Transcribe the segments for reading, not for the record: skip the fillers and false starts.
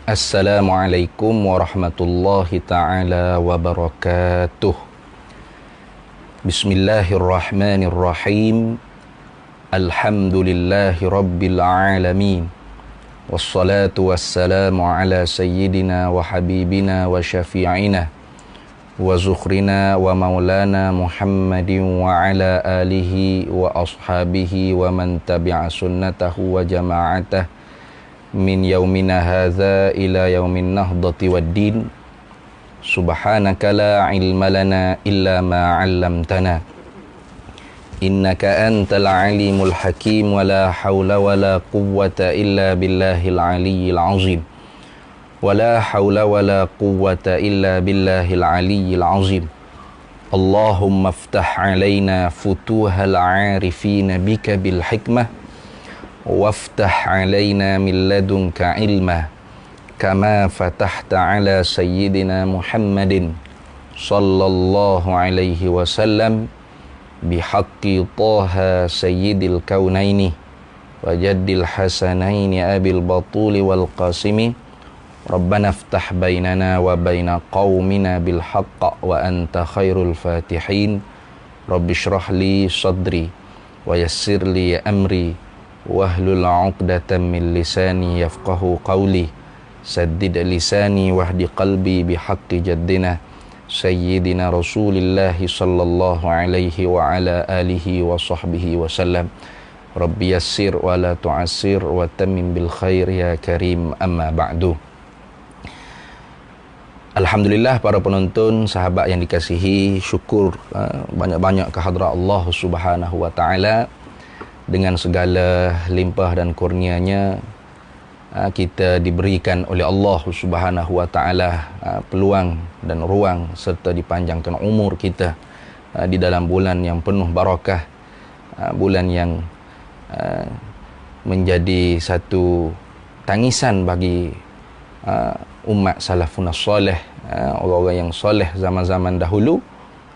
Assalamualaikum warahmatullahi ta'ala wabarakatuh. Bismillahirrahmanirrahim. Alhamdulillahi rabbil alamin. Wassalatu wassalamu ala sayyidina wa habibina wa syafi'ina wa zukhrina wa maulana Muhammadin wa ala alihi wa ashabihi wa man tabi'a sunnatahu wa jama'atah min yaumina hadza ila yaumin nahdati waddin. Subhanaka la ilma lana illa ma 'allamtana innaka antal alimul hakim wa la haula wa la quwwata illa billahil aliyyil azim wa la haula wa la quwwata illa billahil aliyyil azim. Allahumma iftah 'alaina futuhal 'arifina bika bil hikmah waftah 'alaina min ladunka ilma kama fatahta 'ala sayyidina Muhammadin sallallahu alaihi wasallam bihaqqi Taha sayyidil kaunaini wa jaddil hasanaini abil batuli wal qasimi. Rabbana iftah bainana wa baina qaumina bil haqq wa anta khairul fatihin. Rabbi shrah li sadri wa yassir li amri wahlul 'uqdatam min lisani yafqahu qawli. Saddid lisani wahdi qalbi bihaqqi jaddina sayyidina Rasulillah sallallahu alaihi wa ala alihi wa sahbihi wasallam. Rabbi yassir wa la tu'assir wa tammim bil khair ya karim, amma ba'du. Alhamdulillah para penonton, sahabat yang dikasihi, syukur banyak-banyak kehadrat Allah Subhanahu wa taala. Dengan segala limpah dan kurnianya, kita diberikan oleh Allah Subhanahu wa taala peluang dan ruang serta dipanjangkan umur kita di dalam bulan yang penuh barakah, bulan yang menjadi satu tangisan bagi umat salafun salih, orang-orang yang soleh zaman-zaman dahulu,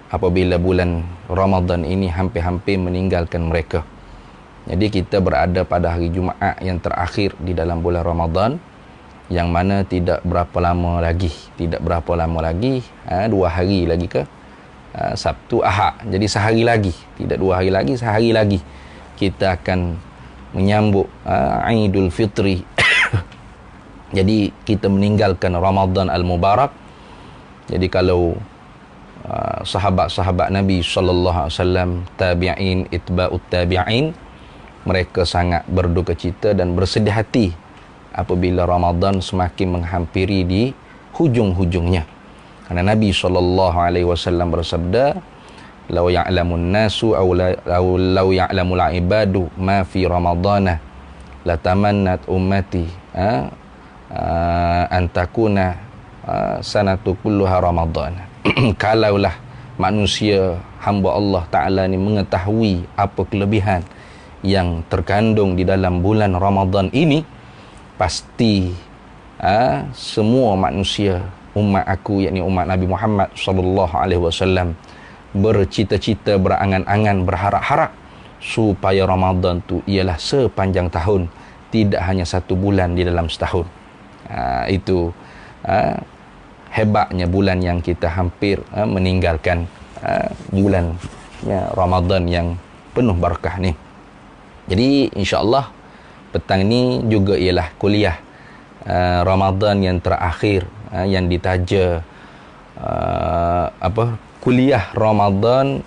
apabila bulan Ramadan ini hampir-hampir meninggalkan mereka. Jadi kita berada pada hari Jumaat yang terakhir di dalam bulan Ramadan, yang mana tidak berapa lama lagi, 2 hari lagi ke Sabtu Ahad. Jadi sehari lagi, tidak 2 hari lagi, sehari lagi kita akan menyambut Aidul Fitri. Jadi kita meninggalkan Ramadan Al-Mubarak. Jadi kalau sahabat-sahabat Nabi sallallahu alaihi wasallam, tabi'in, itba'ut tabi'in, mereka sangat berduka cita dan bersedih hati apabila Ramadan semakin menghampiri di hujung-hujungnya. Karena Nabi sallallahu alaihi wasallam bersabda, "Law ya'lamun nasu aw law ya'lamul ibadu ma fi ramadana la tamannat ummati an takuna sanatu kulluha ramadana." Kalaulah manusia hamba Allah Ta'ala ni mengetahui apa kelebihan yang terkandung di dalam bulan Ramadan ini, pasti semua manusia umat aku, yakni umat Nabi Muhammad sallallahu alaihi wasallam, bercita-cita, berangan-angan, berharap-harap supaya Ramadan tu ialah sepanjang tahun, tidak hanya 1 bulan di dalam setahun. Itu hebatnya bulan yang kita hampir meninggalkan, bulan Ramadan yang penuh barakah ni. Jadi insya-Allah petang ni juga ialah kuliah Ramadan yang terakhir, yang ditaja kuliah Ramadan,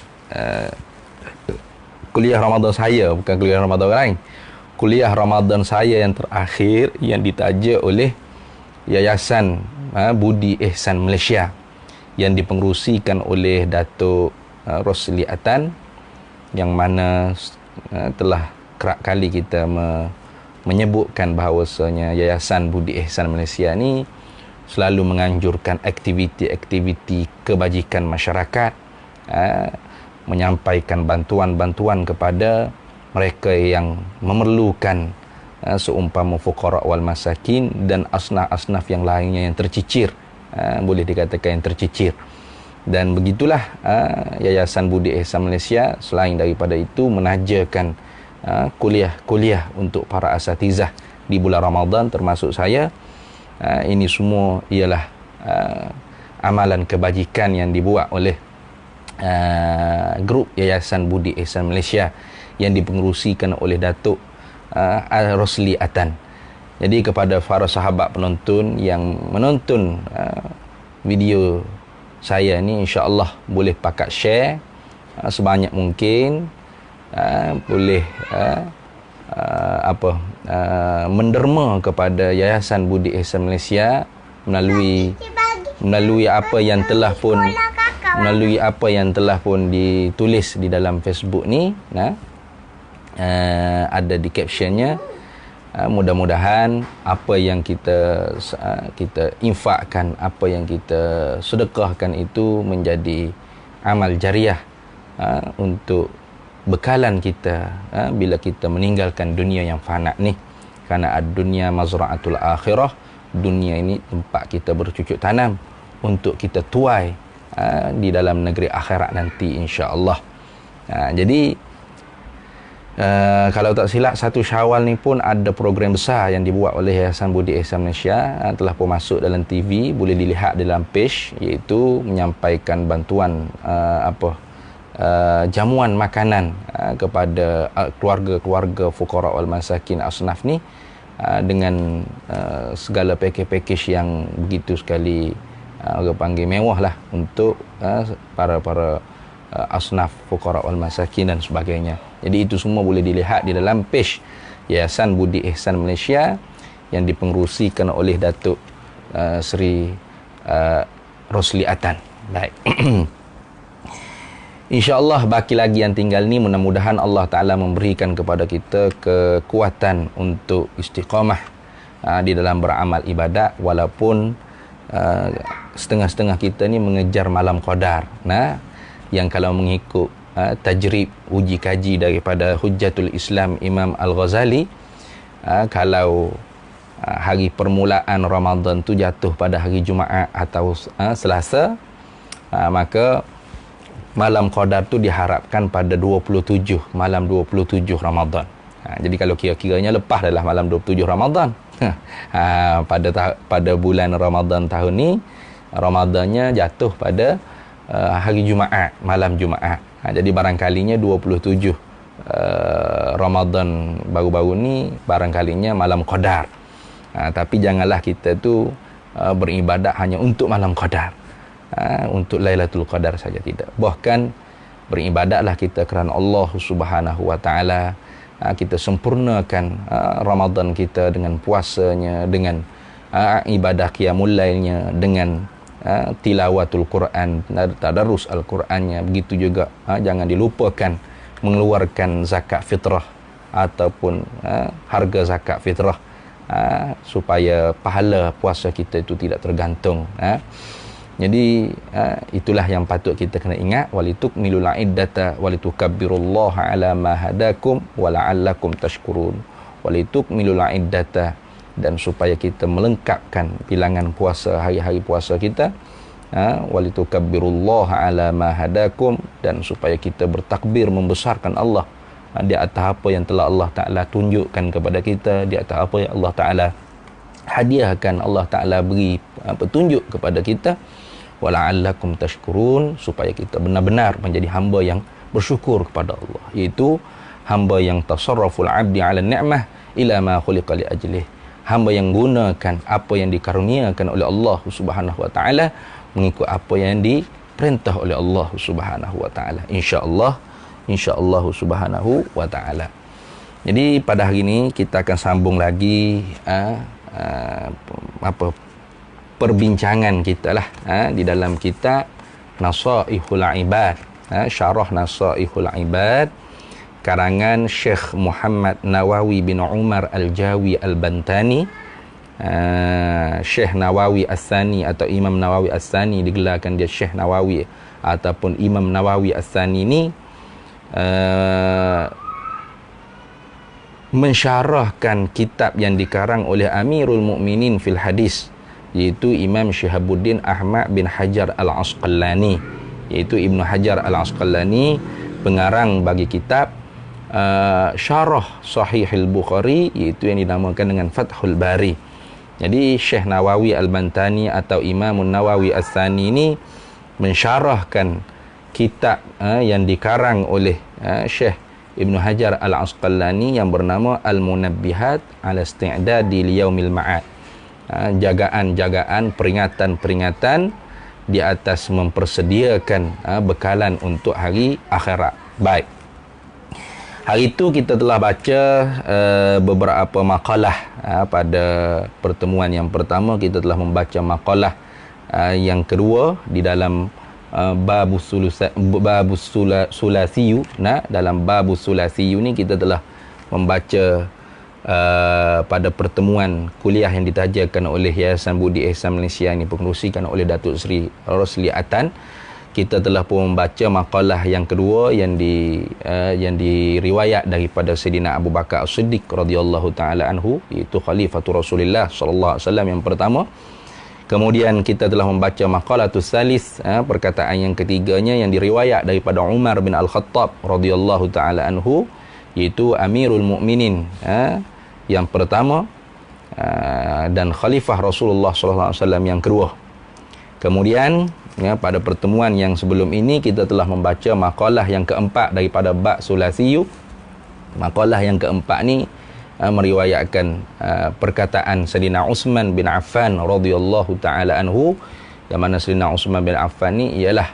kuliah Ramadan saya, bukan kuliah Ramadan orang lain. Kuliah Ramadan saya yang terakhir yang ditaja oleh Yayasan Budi Ihsan Malaysia, yang dipengerusikan oleh Datuk Rosli Atan, yang mana telah kerap kali kita menyebutkan bahawasanya Yayasan Budi Ihsan Malaysia ni selalu menganjurkan aktiviti-aktiviti kebajikan masyarakat, menyampaikan bantuan-bantuan kepada mereka yang memerlukan, seumpama fuqara wal masakin dan asnaf-asnaf yang lainnya yang tercicir, boleh dikatakan yang tercicir. Dan begitulah Yayasan Budi Ihsan Malaysia selain daripada itu menajakan kuliah-kuliah untuk para asatizah di bulan Ramadan, termasuk saya. Ini semua ialah amalan kebajikan yang dibuat oleh grup Yayasan Budi Ihsan Malaysia yang dipengerusikan oleh Datuk Rosli Atan. Jadi kepada para sahabat penonton yang menonton video saya ni, insya-Allah boleh pakat share sebanyak mungkin, boleh menderma kepada Yayasan Budi Ihsan Malaysia melalui apa yang telah pun ditulis di dalam Facebook ni. Ada di captionnya. Mudah-mudahan apa yang kita infakkan, apa yang kita sedekahkan itu menjadi amal jariah untuk bekalan kita bila kita meninggalkan dunia yang fana ni. Karena ad-dunya mazra'atul akhirah, dunia ini tempat kita bercucuk tanam untuk kita tuai di dalam negeri akhirat nanti, insya-Allah. Jadi kalau tak silap 1 Syawal ni pun ada program besar yang dibuat oleh Yayasan Budi Ihsan Malaysia, telah pun masuk dalam TV, boleh dilihat dalam page, iaitu menyampaikan bantuan jamuan makanan kepada keluarga-keluarga fuqara wal masakin asnaf ni, dengan segala pakej-pakej yang begitu sekali orang panggil mewah lah untuk para asnaf fuqara wal masakin dan sebagainya. Jadi itu semua boleh dilihat di dalam page Yayasan Budi Ihsan Malaysia yang dipengerusikan oleh Datuk Seri Rosli Atan. Baik. InsyaAllah baki lagi yang tinggal ni, mudah-mudahan Allah Ta'ala memberikan kepada kita kekuatan untuk istiqamah di dalam beramal ibadat, walaupun setengah-setengah kita ni mengejar malam qadar. Yang kalau mengikut tajrib uji kaji daripada Hujjatul Islam Imam Al-Ghazali, kalau hari permulaan Ramadan tu jatuh pada hari Jumaat atau Selasa, maka malam Qadar tu diharapkan pada 27, malam 27 Ramadan. Jadi kalau kira-kiranya lepas adalah malam 27 Ramadan. Pada bulan Ramadan tahun ni, Ramadannya jatuh pada hari Jumaat, malam Jumaat. Jadi barangkalinya 27 Ramadan baru-baru ni barangkalinya malam Qadar. Tapi janganlah kita tu beribadat hanya untuk malam Qadar, untuk Lailatul Qadar saja, tidak. Bahkan beribadatlah kita kerana Allah Subhanahu wa taala. Kita sempurnakan Ramadan kita dengan puasanya, dengan ibadah qiyamul lailnya, dengan tilawatul Quran, tadarrus Al-Qurannya. Begitu juga jangan dilupakan mengeluarkan zakat fitrah ataupun harga zakat fitrah, supaya pahala puasa kita itu tidak tergantung. Jadi itulah yang patut kita kena ingat. Walitukmilul iddata walitukabbirullaha ala ma hadakum wala'allakum tashkurun. Walitukmilul iddata, dan supaya kita melengkapkan bilangan puasa, hari-hari puasa kita. Walitukabbirullaha ala ma hadakum, dan supaya kita bertakbir membesarkan Allah di atas apa yang telah Allah Ta'ala tunjukkan kepada kita, di atas apa yang Allah Ta'ala hadiahkan, Allah Ta'ala beri petunjuk kepada kita. Wala'allakum tashkurun, supaya kita benar-benar menjadi hamba yang bersyukur kepada Allah, iaitu hamba yang tasarraful abdi ala ni'mah ila ma khuliqa li ajlih, hamba yang gunakan apa yang dikaruniakan oleh Allah Subhanahu wa taala mengikut apa yang diperintah oleh Allah Subhanahu wa taala, insya-Allah Subhanahu wa taala. Jadi pada hari ini kita akan sambung lagi perbincangan kita lah di dalam kitab Nasaihul Ibad, syarah Nasaihul Ibad karangan Syekh Muhammad Nawawi bin Umar Al-Jawi Al-Bantani. Syekh Nawawi As-Sani atau Imam Nawawi As-Sani, digelarkan dia Syekh Nawawi ataupun Imam Nawawi As-Sani ni mensyarahkan kitab yang dikarang oleh Amirul Mukminin fil Hadis, iaitu Imam Syihabuddin Ahmad bin Hajar Al-Asqalani, iaitu Ibnu Hajar Al-Asqalani, pengarang bagi kitab syarah Sahih Al-Bukhari, iaitu yang dinamakan dengan Fathul Bari. Jadi Syekh Nawawi Al-Bantani atau Imam Nawawi As-Sani ini mensyarahkan kitab yang dikarang oleh Syekh Ibnu Hajar Al-Asqalani yang bernama Al-Munabbihat ala Isti'dadi Liyaumil Ma'ad, jagaan-jagaan, peringatan-peringatan di atas mempersediakan bekalan untuk hari akhirat. Baik, hari itu kita telah baca beberapa makalah. Pada pertemuan yang pertama kita telah membaca makalah yang kedua di dalam babus sulasiyu. Dalam babus sulasiyu ni kita telah membaca pada pertemuan kuliah yang ditajakan oleh Yayasan Budi Ihsan Malaysia ini, pengerusikan oleh Datuk Seri Rosli Atan. Kita telah pun membaca makalah yang kedua yang diriwayat daripada Sayyidina Abu Bakar As-Siddiq radhiyallahu taala anhu, iaitu Khalifatul Rasulullah sallallahu alaihi wasallam yang pertama. Kemudian kita telah membaca maqalatus salis, perkataan yang ketiganya yang diriwayat daripada Umar bin Al-Khattab radhiyallahu taala anhu, iaitu Amirul Mukminin yang pertama dan Khalifah Rasulullah sallallahu alaihi wasallam yang kedua. Kemudian pada pertemuan yang sebelum ini kita telah membaca maqalah yang keempat daripada bab sulasiyu. Maqalah yang keempat ni meriwayatkan perkataan Sayyidina Uthman bin Affan radhiyallahu taala anhu, yang mana Sayyidina Uthman bin Affan ni ialah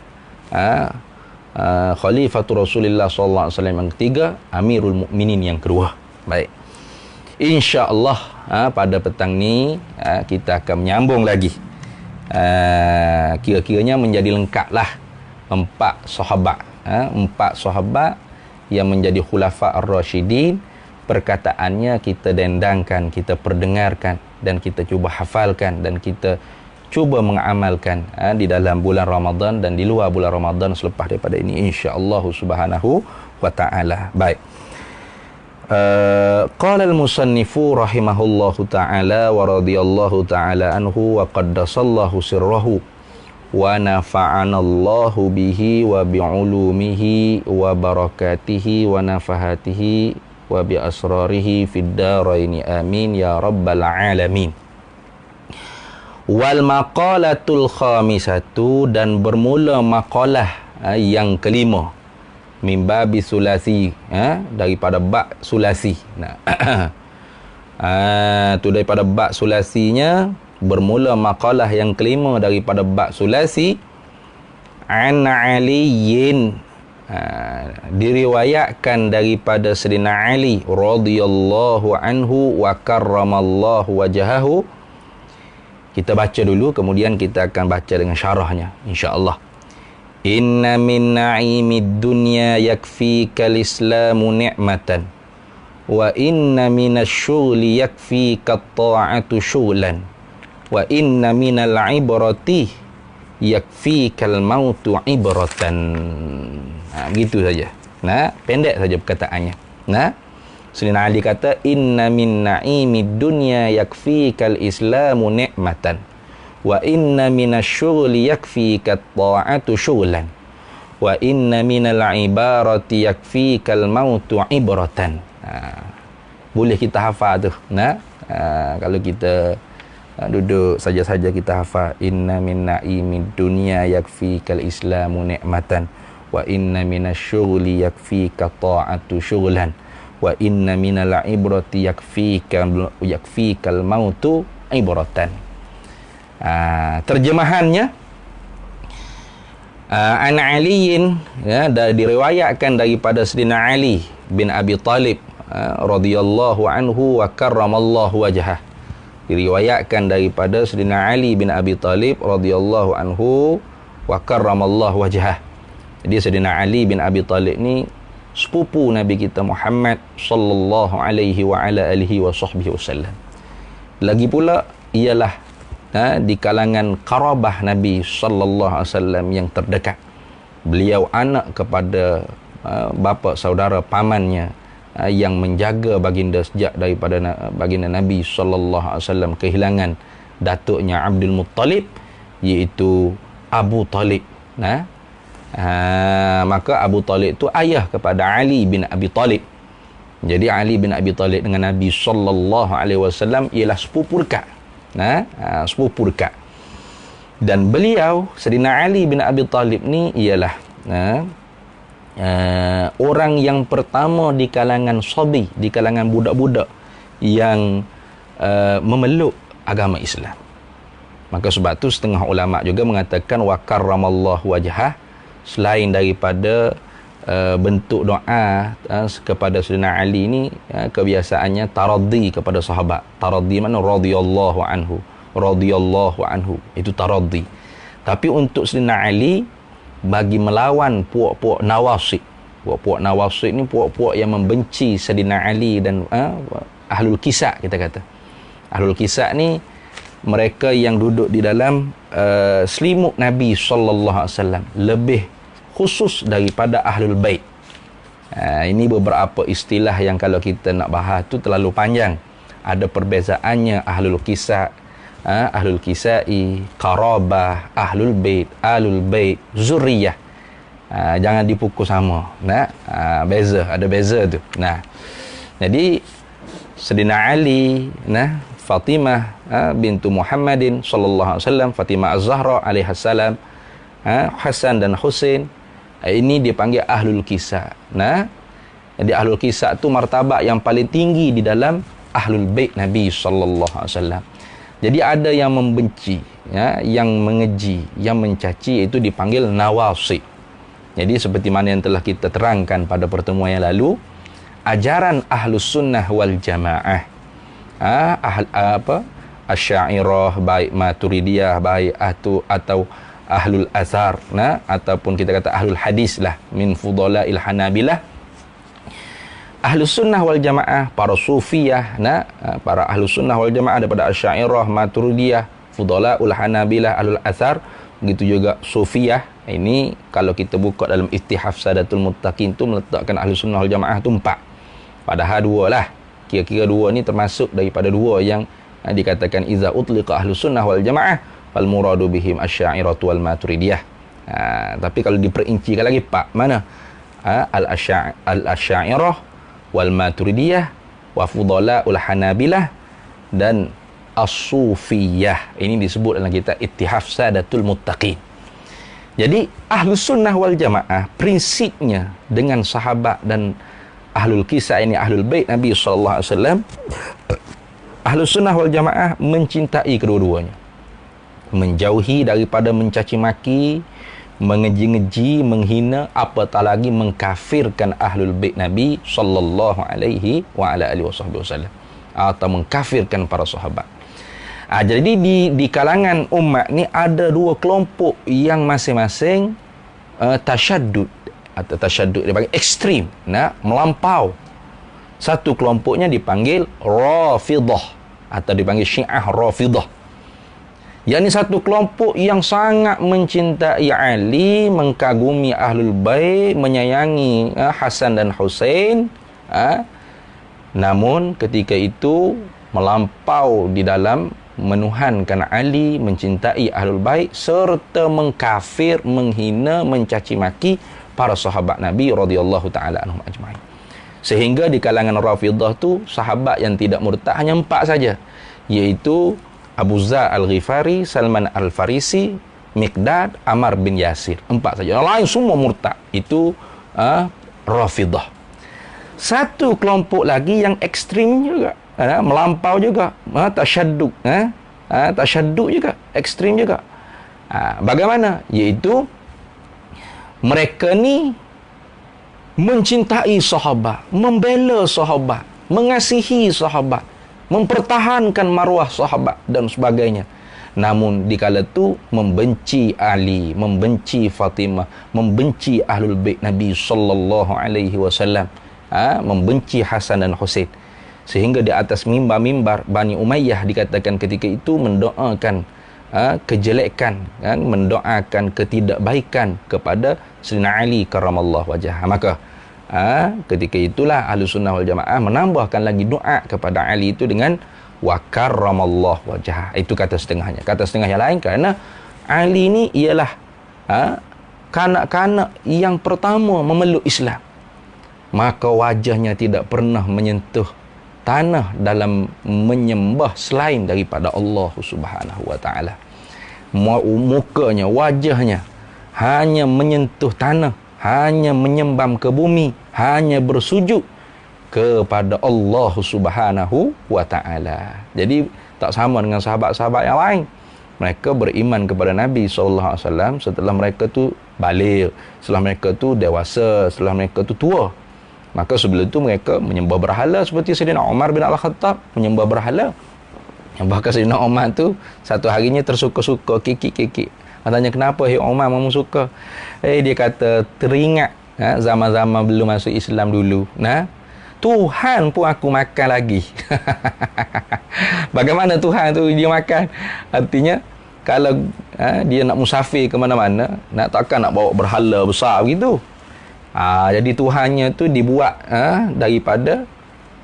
Khalifatul Rasulullah sallallahu alaihi wasallam yang ketiga, Amirul Mukminin yang kedua. Baik, insya-Allah pada petang ni kita akan menyambung lagi, kira-kiranya menjadi lengkaplah empat sahabat yang menjadi khulafa ar-rasyidin. Perkataannya kita dendangkan, kita perdengarkan, dan kita cuba hafalkan, dan kita cuba mengamalkan di dalam bulan Ramadan dan di luar bulan Ramadan selepas daripada ini, insya-Allah Subhanahu wa taala. Baik, qala al-musannifu rahimahullahu taala wa radhiyallahu taala anhu wa qaddasallahu sirrahu wa nafa'anallahu bihi wa bi'ulumihi wa barakatihi wa nafahatihi wa bi asrarihi fid daraini amin ya rabbal alamin. Wal maqalatul khamisatu, dan bermula maqalah yang kelima, min babi sulasi, daripada bab sulasi. Nah tu daripada bab sulasinya, bermula maqalah yang kelima daripada bab sulasi. An aliyin, diriwayatkan daripada Sayyidina Ali radhiyallahu anhu wa karramallahu wajhahu. Kita baca dulu, kemudian kita akan baca dengan syarahnya insya-Allah. Inna min na'imid dunya yakfikal islamu ni'matan wa inna minasy-syughli yakfika at-ta'atu syughlan wa inna minal ibrati yakfikal mautu ibratan. Begitu saja. Nah, pendek saja perkataannya. Nah, Sayyidina Ali kata, inna min na'imid dunya yakfikal islamu ni'matan wa inna minasy-syughli yakfika at-ta'atu syughlan wa inna minal ibarati yakfikal mautu ibratan. Boleh kita hafal tu. Nah, kalau kita duduk saja-saja kita hafal, inna min na'imid dunya yakfikal islamu ni'matan wa inna minasy-syughli yakfika at-ta'atu syughlan wa inna minal ibrati yakfikal mautu ibratan. Terjemahannya, an aliyin, diriwayatkan daripada Sayyidina Ali bin Abi Talib radhiyallahu anhu wa karramallahu wajhah. Diriwayatkan daripada Sayyidina Ali bin Abi Talib radhiyallahu anhu wa karramallahu wajhah. Jadi Sayyidina Ali bin Abi Talib ni sepupu Nabi kita Muhammad sallallahu alaihi wa ala alihi wa sahbihi wasallam. Lagi pula ialah di kalangan qarabah Nabi sallallahu alaihi wasallam yang terdekat. Beliau anak kepada bapa saudara pamannya yang menjaga baginda sejak daripada baginda Nabi sallallahu alaihi wasallam kehilangan datuknya Abdul Muttalib, iaitu Abu Talib. Maka Abu Talib itu ayah kepada Ali bin Abi Talib. Jadi Ali bin Abi Talib dengan Nabi sallallahu alaihi wasallam ialah sepupu dekat. Sepupu dekat. Dan beliau, Sayyidina Ali bin Abi Talib ni ialah orang yang pertama di kalangan sabi, di kalangan budak-budak yang memeluk agama Islam. Maka sebab tu setengah ulama juga mengatakan wa karramallahu wajhah, selain daripada bentuk doa kepada Sayyidina Ali ni, kebiasaannya taraddi kepada sahabat. Taraddi mana? Radhiyallahu anhu. Radhiyallahu anhu. Itu taraddi. Tapi untuk Sayyidina Ali, bagi melawan puak-puak nawasib. Puak-puak nawasib ni puak-puak yang membenci Sayyidina Ali dan ahlul kisah, kita kata. Ahlul kisah ni mereka yang duduk di dalam selimut Nabi sallallahu alaihi wasallam, lebih khusus daripada ahlul bait. Ini beberapa istilah yang kalau kita nak bahas tu terlalu panjang. Ada perbezaannya ahlul kisah, ahlul kisai, qarabah, ahlul bait, zuriyah. Jangan dipukul sama. Beza, ada beza tu. Jadi Sayyidina Ali, Fatimah bintu Muhammadin sallallahu alaihi wasallam, Fatimah Az-Zahra alaihi salam, Hasan dan Husain, ini dipanggil ahlul kisah. Jadi ahlul kisah tu martabat yang paling tinggi di dalam ahlul bait Nabi sallallahu alaihi wasallam. Jadi ada yang membenci, yang mengeji, yang mencaci, itu dipanggil nawasib. Jadi seperti mana yang telah kita terangkan pada pertemuan yang lalu, ajaran ahlus sunnah wal jamaah, Asy'ariyah, baik Maturidiyah, baik atau ahlul athar, ataupun kita kata ahlul hadis lah, min fudalail hanabilah. Ahlus sunnah wal jamaah, para sufiyah, para ahlus sunnah wal jamaah daripada Asy'ariyah, Maturidiyah, fudalaul hanabilah, ahlul athar, begitu juga sufiyah. Ini kalau kita buka dalam Ittihaf Sadatul Muttaqin tu meletakkan ahlus sunnah wal jamaah tu 4. Padahal 2 lah. Kira-kira 2 ni termasuk daripada 2 yang dikatakan iza utliqa ahlus sunnah wal jamaah fal muradu bihim asy'ariyah wal maturidiyah. Tapi kalau diperincikan lagi pak mana? Al-asy'ariyah wal maturidiyah wa fudala'ul hanabilah dan as-sufiyah. Ini disebut dalam kitab Ittihaf Sadatul Muttaqin. Jadi Ahlus Sunnah wal Jamaah prinsipnya dengan sahabat dan Ahlul Kisah ini, Ahlul Bait Nabi SAW, Ahlus Sunnah wal Jamaah mencintai kedua-duanya, menjauhi daripada mencaci maki, mengeji-ngeji, menghina, apatah lagi mengkafirkan Ahlul Bait Nabi sallallahu alaihi wa ala alihi wasallam, atau mengkafirkan para sahabat. Jadi di kalangan umat ni ada dua kelompok yang masing-masing tasyaddud, atau tasyaddud dia panggil ekstrim, melampau. Satu kelompoknya dipanggil Rafidah atau dipanggil Syiah Rafidah. Yang ni satu kelompok yang sangat mencintai Ali, mengkagumi Ahlul Bait, menyayangi Hasan dan Husain, namun ketika itu melampau di dalam menuhankan Ali, mencintai Ahlul Bait, serta mengkafir, menghina, mencaci maki para sahabat Nabi radhiyallahu taala anhum ajma'in. Sehingga di kalangan Rafidah tu sahabat yang tidak murtad hanya 4 saja, iaitu Abu Dzar Al-Ghifari, Salman Al-Farisi, Miqdad, Ammar bin Yasir. 4 saja. Yang lain semua murtad. Itu Rafidah. Satu kelompok lagi yang ekstrim juga, melampau juga, tasyaddud, tasyaddud juga, ekstrim juga. Bagaimana? Iaitu mereka ni mencintai sahabat, membela sahabat, mengasihi sahabat, mempertahankan maruah sahabat dan sebagainya. Namun dikala tu membenci Ali, membenci Fatimah, membenci Ahlul Bait Nabi sallallahu alaihi wasallam, membenci Hasan dan Husain. Sehingga di atas mimbar-mimbar Bani Umayyah dikatakan ketika itu mendoakan kejelekan, mendoakan ketidakbaikan kepada Sayyidina Ali karramallahu wajhah. Maka ketika itulah Ahlus Sunnah wal Jamaah menambahkan lagi doa kepada Ali itu dengan wa karramallahu wajhah. Itu kata setengahnya. Kata setengah yang lain, kerana Ali ni ialah kanak-kanak yang pertama memeluk Islam, maka wajahnya tidak pernah menyentuh tanah dalam menyembah selain daripada Allah Subhanahu wa taala. Mukanya, wajahnya hanya menyentuh tanah, hanya menyembam ke bumi, hanya bersujud kepada Allah Subhanahu wa taala. Jadi tak sama dengan sahabat-sahabat yang lain. Mereka beriman kepada Nabi SAW setelah mereka tu baligh, setelah mereka tu dewasa, setelah mereka tu tua. Maka sebelum itu mereka menyembah berhala seperti Sayyidina Umar bin Al-Khattab menyembah berhala. Bahkan Sayyidina Umar tu satu harinya tersuka-suka, kikik-kikik. Tanya kenapa Umar mamu suka? Dia kata teringat zaman-zaman belum masuk Islam dulu. Tuhan pun aku makan lagi. Bagaimana Tuhan tu dia makan? Artinya kalau dia nak musafir ke mana-mana, takkan nak bawa berhala besar begitu. Jadi Tuhannya tu dibuat daripada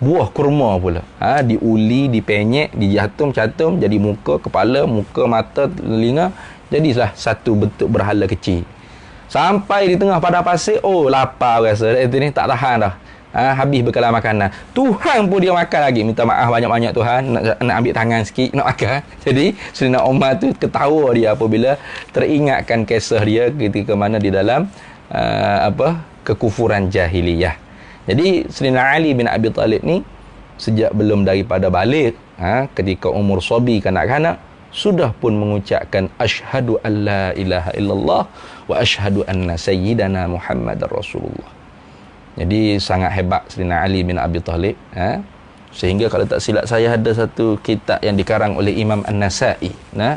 buah kurma pula. Diuli, dipenyek, dijatum-catum jadi muka, kepala, muka, mata, telinga, jadilah satu bentuk berhala kecil. Sampai di tengah padang pasir, lapar rasa. Itu ni tak tahan dah. Habis bekalan makanan. Tuhan pun dia makan lagi. Minta maaf banyak-banyak Tuhan, nak ambil tangan sikit nak makan. Jadi Sayyidina Umar tu ketawa dia apabila teringatkan kisah dia ketika mana di dalam kekufuran jahiliyah. Jadi Sayyidina Ali bin Abi Talib ni sejak belum daripada balik, ketika umur sabi kanak-kanak, sudah pun mengucapkan asyhadu an la ilaha illallah wa asyhadu anna sayyidana Muhammadar Rasulullah. Jadi sangat hebat Sayyidina Ali bin Abi Talib, sehingga kalau tak silap saya ada satu kitab yang dikarang oleh Imam An-Nasa'i. Saya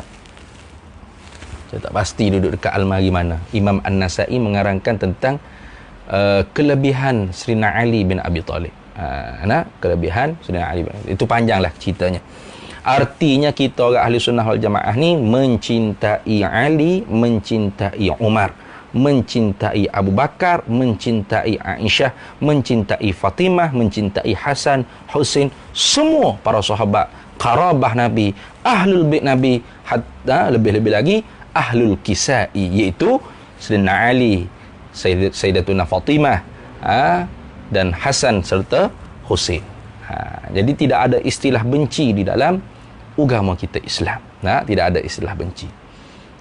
tak pasti duduk dekat almari mana. Imam An-Nasa'i mengarangkan tentang kelebihan Sayyidina Ali bin Abi Talib. Kelebihan Sayyidina Ali bin Abi Talib. Itu panjanglah ceritanya. Artinya kita orang Ahli Sunnah wal Jamaah ni mencintai Ali, mencintai Umar, mencintai Abu Bakar, mencintai Aisyah, mencintai Fatimah, mencintai Hasan, Husain, semua para sahabat qarabah Nabi, ahlul bait Nabi, hatta lebih-lebih lagi ahlul kisai, iaitu Sayyidina Ali, Sayyidatuna Fatimah, dan Hasan serta Husain. Jadi tidak ada istilah benci di dalam agama kita Islam. Tidak ada istilah benci.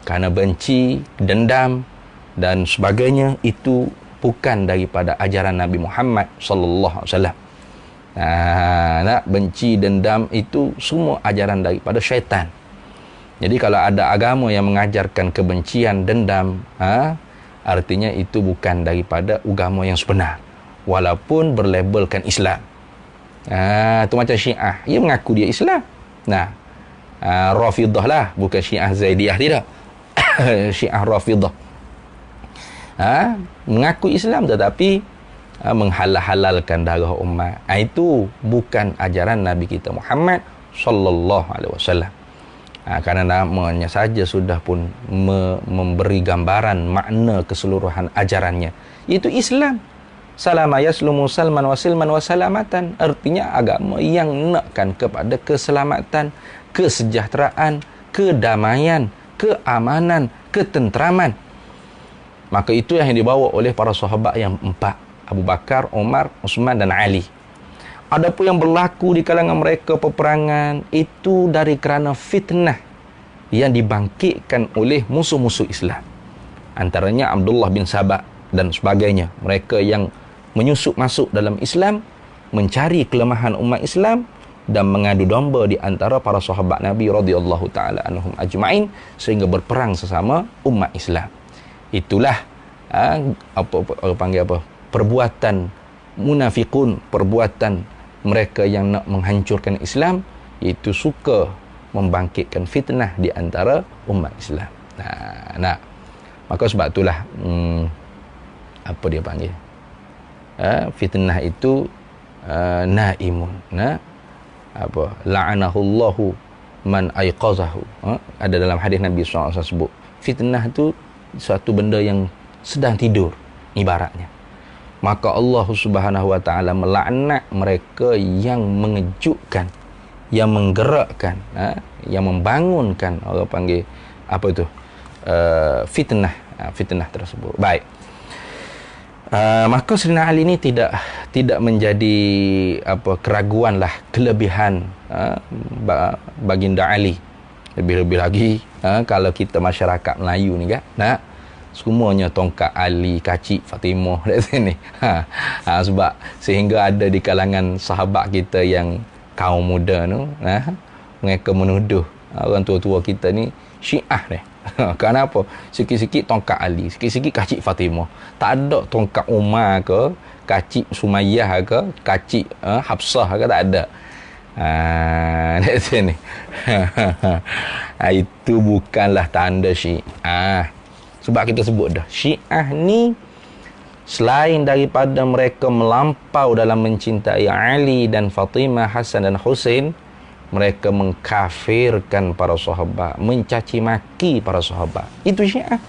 Karena benci, dendam dan sebagainya itu bukan daripada ajaran Nabi Muhammad sallallahu alaihi wasallam. Benci, dendam itu semua ajaran daripada syaitan. Jadi kalau ada agama yang mengajarkan kebencian, dendam, artinya itu bukan daripada agama yang sebenar, walaupun berlabelkan Islam. Itu macam Syiah, ia mengaku dia Islam. Rafidah lah, bukan Syiah Zaidiyah, tidak. Syiah Rafidah mengaku Islam tetapi menghalal-halalkan darah umat. Itu bukan ajaran Nabi kita Muhammad sallallahu alaihi wasallam. Karena namanya saja sudah pun memberi gambaran makna keseluruhan ajarannya, iaitu Islam. Salama yaslumu salman wa silman wa salamatan, artinya agama yang nakkan kepada keselamatan, kesejahteraan, kedamaian, keamanan, ketentraman. Maka itu yang dibawa oleh para sahabat yang empat, Abu Bakar, Umar, Uthman dan Ali. Adapun yang berlaku di kalangan mereka peperangan itu dari kerana fitnah yang dibangkitkan oleh musuh-musuh Islam. Antaranya Abdullah bin Sabah dan sebagainya. Mereka yang menyusup masuk dalam Islam, mencari kelemahan umat Islam dan mengadu domba di antara para sahabat Nabi radhiyallahu taala anhum ajma'in sehingga berperang sesama umat Islam. Itulah perbuatan munafikun, perbuatan mereka yang nak menghancurkan Islam, itu suka membangkitkan fitnah di antara umat Islam. Maka sebab itulah apa dia panggil, fitnah itu naimun, la'anahullahu man aiqazahu. Ada dalam hadis Nabi SAW sebut fitnah itu suatu benda yang sedang tidur ibaratnya. Maka Allah Subhanahu wa taala melaknat mereka yang mengejutkan, yang menggerakkan, yang membangunkan, orang panggil apa itu, fitnah tersebut. Baik. Maka Sayyidina Ali ini tidak menjadi keraguan lah, kelebihan baginda Ali. Lebih-lebih lagi kalau kita masyarakat Melayu ni kan, semuanya tongkat Ali, kacik Fatimah dari sini. Sebab sehingga ada di kalangan sahabat kita yang kaum muda tu, mereka menuduh orang tua-tua kita ni Syiah ni. Kenapa? Sikit-sikit tongkat Ali, sikit-sikit kacik Fatimah. Tak ada tongkat Umar ke, kacik Sumayyah ke, kacik Hafsah ke, tak ada. Dari sini. Itu bukanlah tanda Syiah. Sebab kita sebut dah, Syiah ni selain daripada mereka melampau dalam mencintai Ali dan Fatimah, Hasan dan Husain, mereka mengkafirkan para sahabat, mencaci maki para sahabat. Itu Syiah.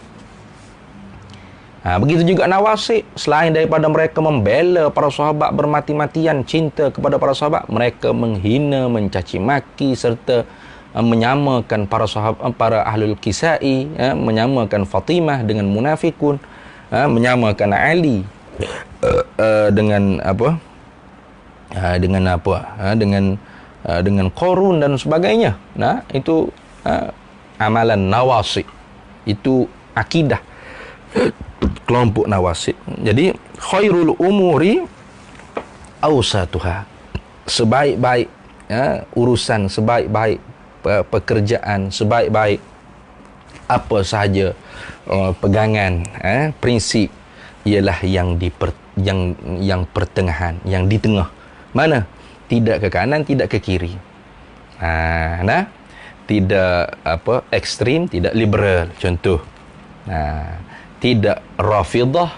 Begitu juga Nawasib, selain daripada mereka membela para sahabat bermati-matian cinta kepada para sahabat, mereka menghina, mencaci maki serta menyamakan para sahabat, para ahlul kisai, menyamakan Fatimah dengan munafikun, menyamakan Ali dengan apa? Dengan Qarun dan sebagainya. Itu amalan Nawasib. Itu akidah kelompok Nawasib. Jadi khairul umuri awsatuha, sebaik-baik urusan, sebaik-baik pekerjaan, sebaik-baik apa sahaja pegangan, prinsip ialah yang pertengahan, yang di tengah. Mana? Tidak ke kanan, tidak ke kiri. Tidak ekstrim, tidak liberal. Contoh, tidak Rafidah,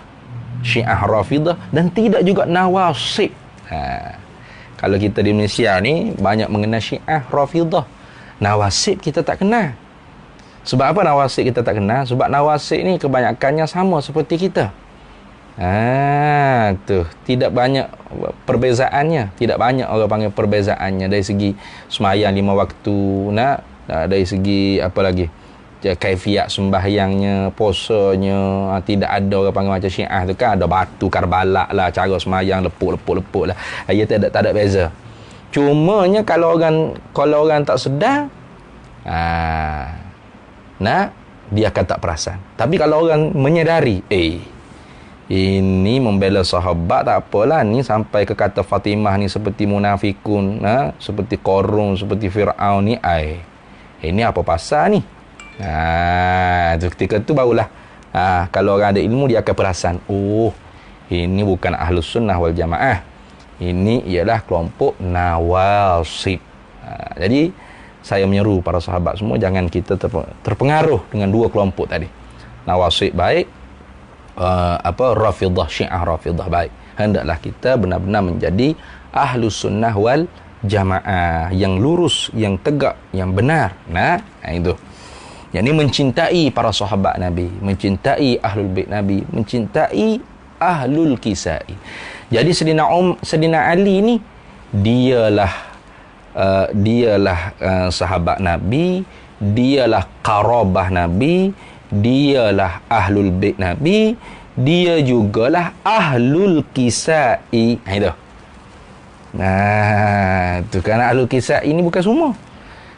Syiah Rafidah, dan tidak juga Nawasib. Kalau kita di Malaysia ni banyak mengenal Syiah Rafidah, Nawasib kita tak kenal. Sebab apa Nawasib kita tak kenal? Sebab Nawasib ni kebanyakannya sama seperti kita. Tu tidak banyak perbezaannya, tidak banyak orang panggil perbezaannya dari segi sembahyang 5 waktu, dari segi apa lagi, kaifiat sembahyangnya, posanya, tidak ada orang panggil macam Syiah tu kan, ada batu Karbala lah, cara sembahyang lepuk lah. Ia tak ada beza. Cumanya kalau orang tak sedar, dia akan tak perasan. Tapi kalau orang menyedari, ini membela sahabat tak apalah, ni sampai ke kata Fatimah ni seperti munafikun, seperti Qarun, seperti Fir'aun ni, ini apa pasal ni? Ketika tu barulah kalau orang ada ilmu dia akan perasan, ini bukan Ahlus Sunnah wal Jamaah, ini ialah kelompok Nawasib. Jadi saya menyeru para sahabat semua, jangan kita terpengaruh dengan dua kelompok tadi. Nawasib baik, Rafidah, Syiah Rafidah baik. Hendaklah kita benar-benar menjadi Ahlus Sunnah wal Jamaah yang lurus, yang tegak, yang benar. Itu. Yang ini mencintai para sahabat Nabi, mencintai Ahlul Bait Nabi, mencintai Ahlul Kisai. Jadi Sayyidina Ali ni dialah sahabat Nabi, dialah qarabah Nabi, dialah Ahlul Bait Nabi, dia jugalah Ahlul Kisai. Itu. Tu kan Ahlul Kisai ini bukan semua.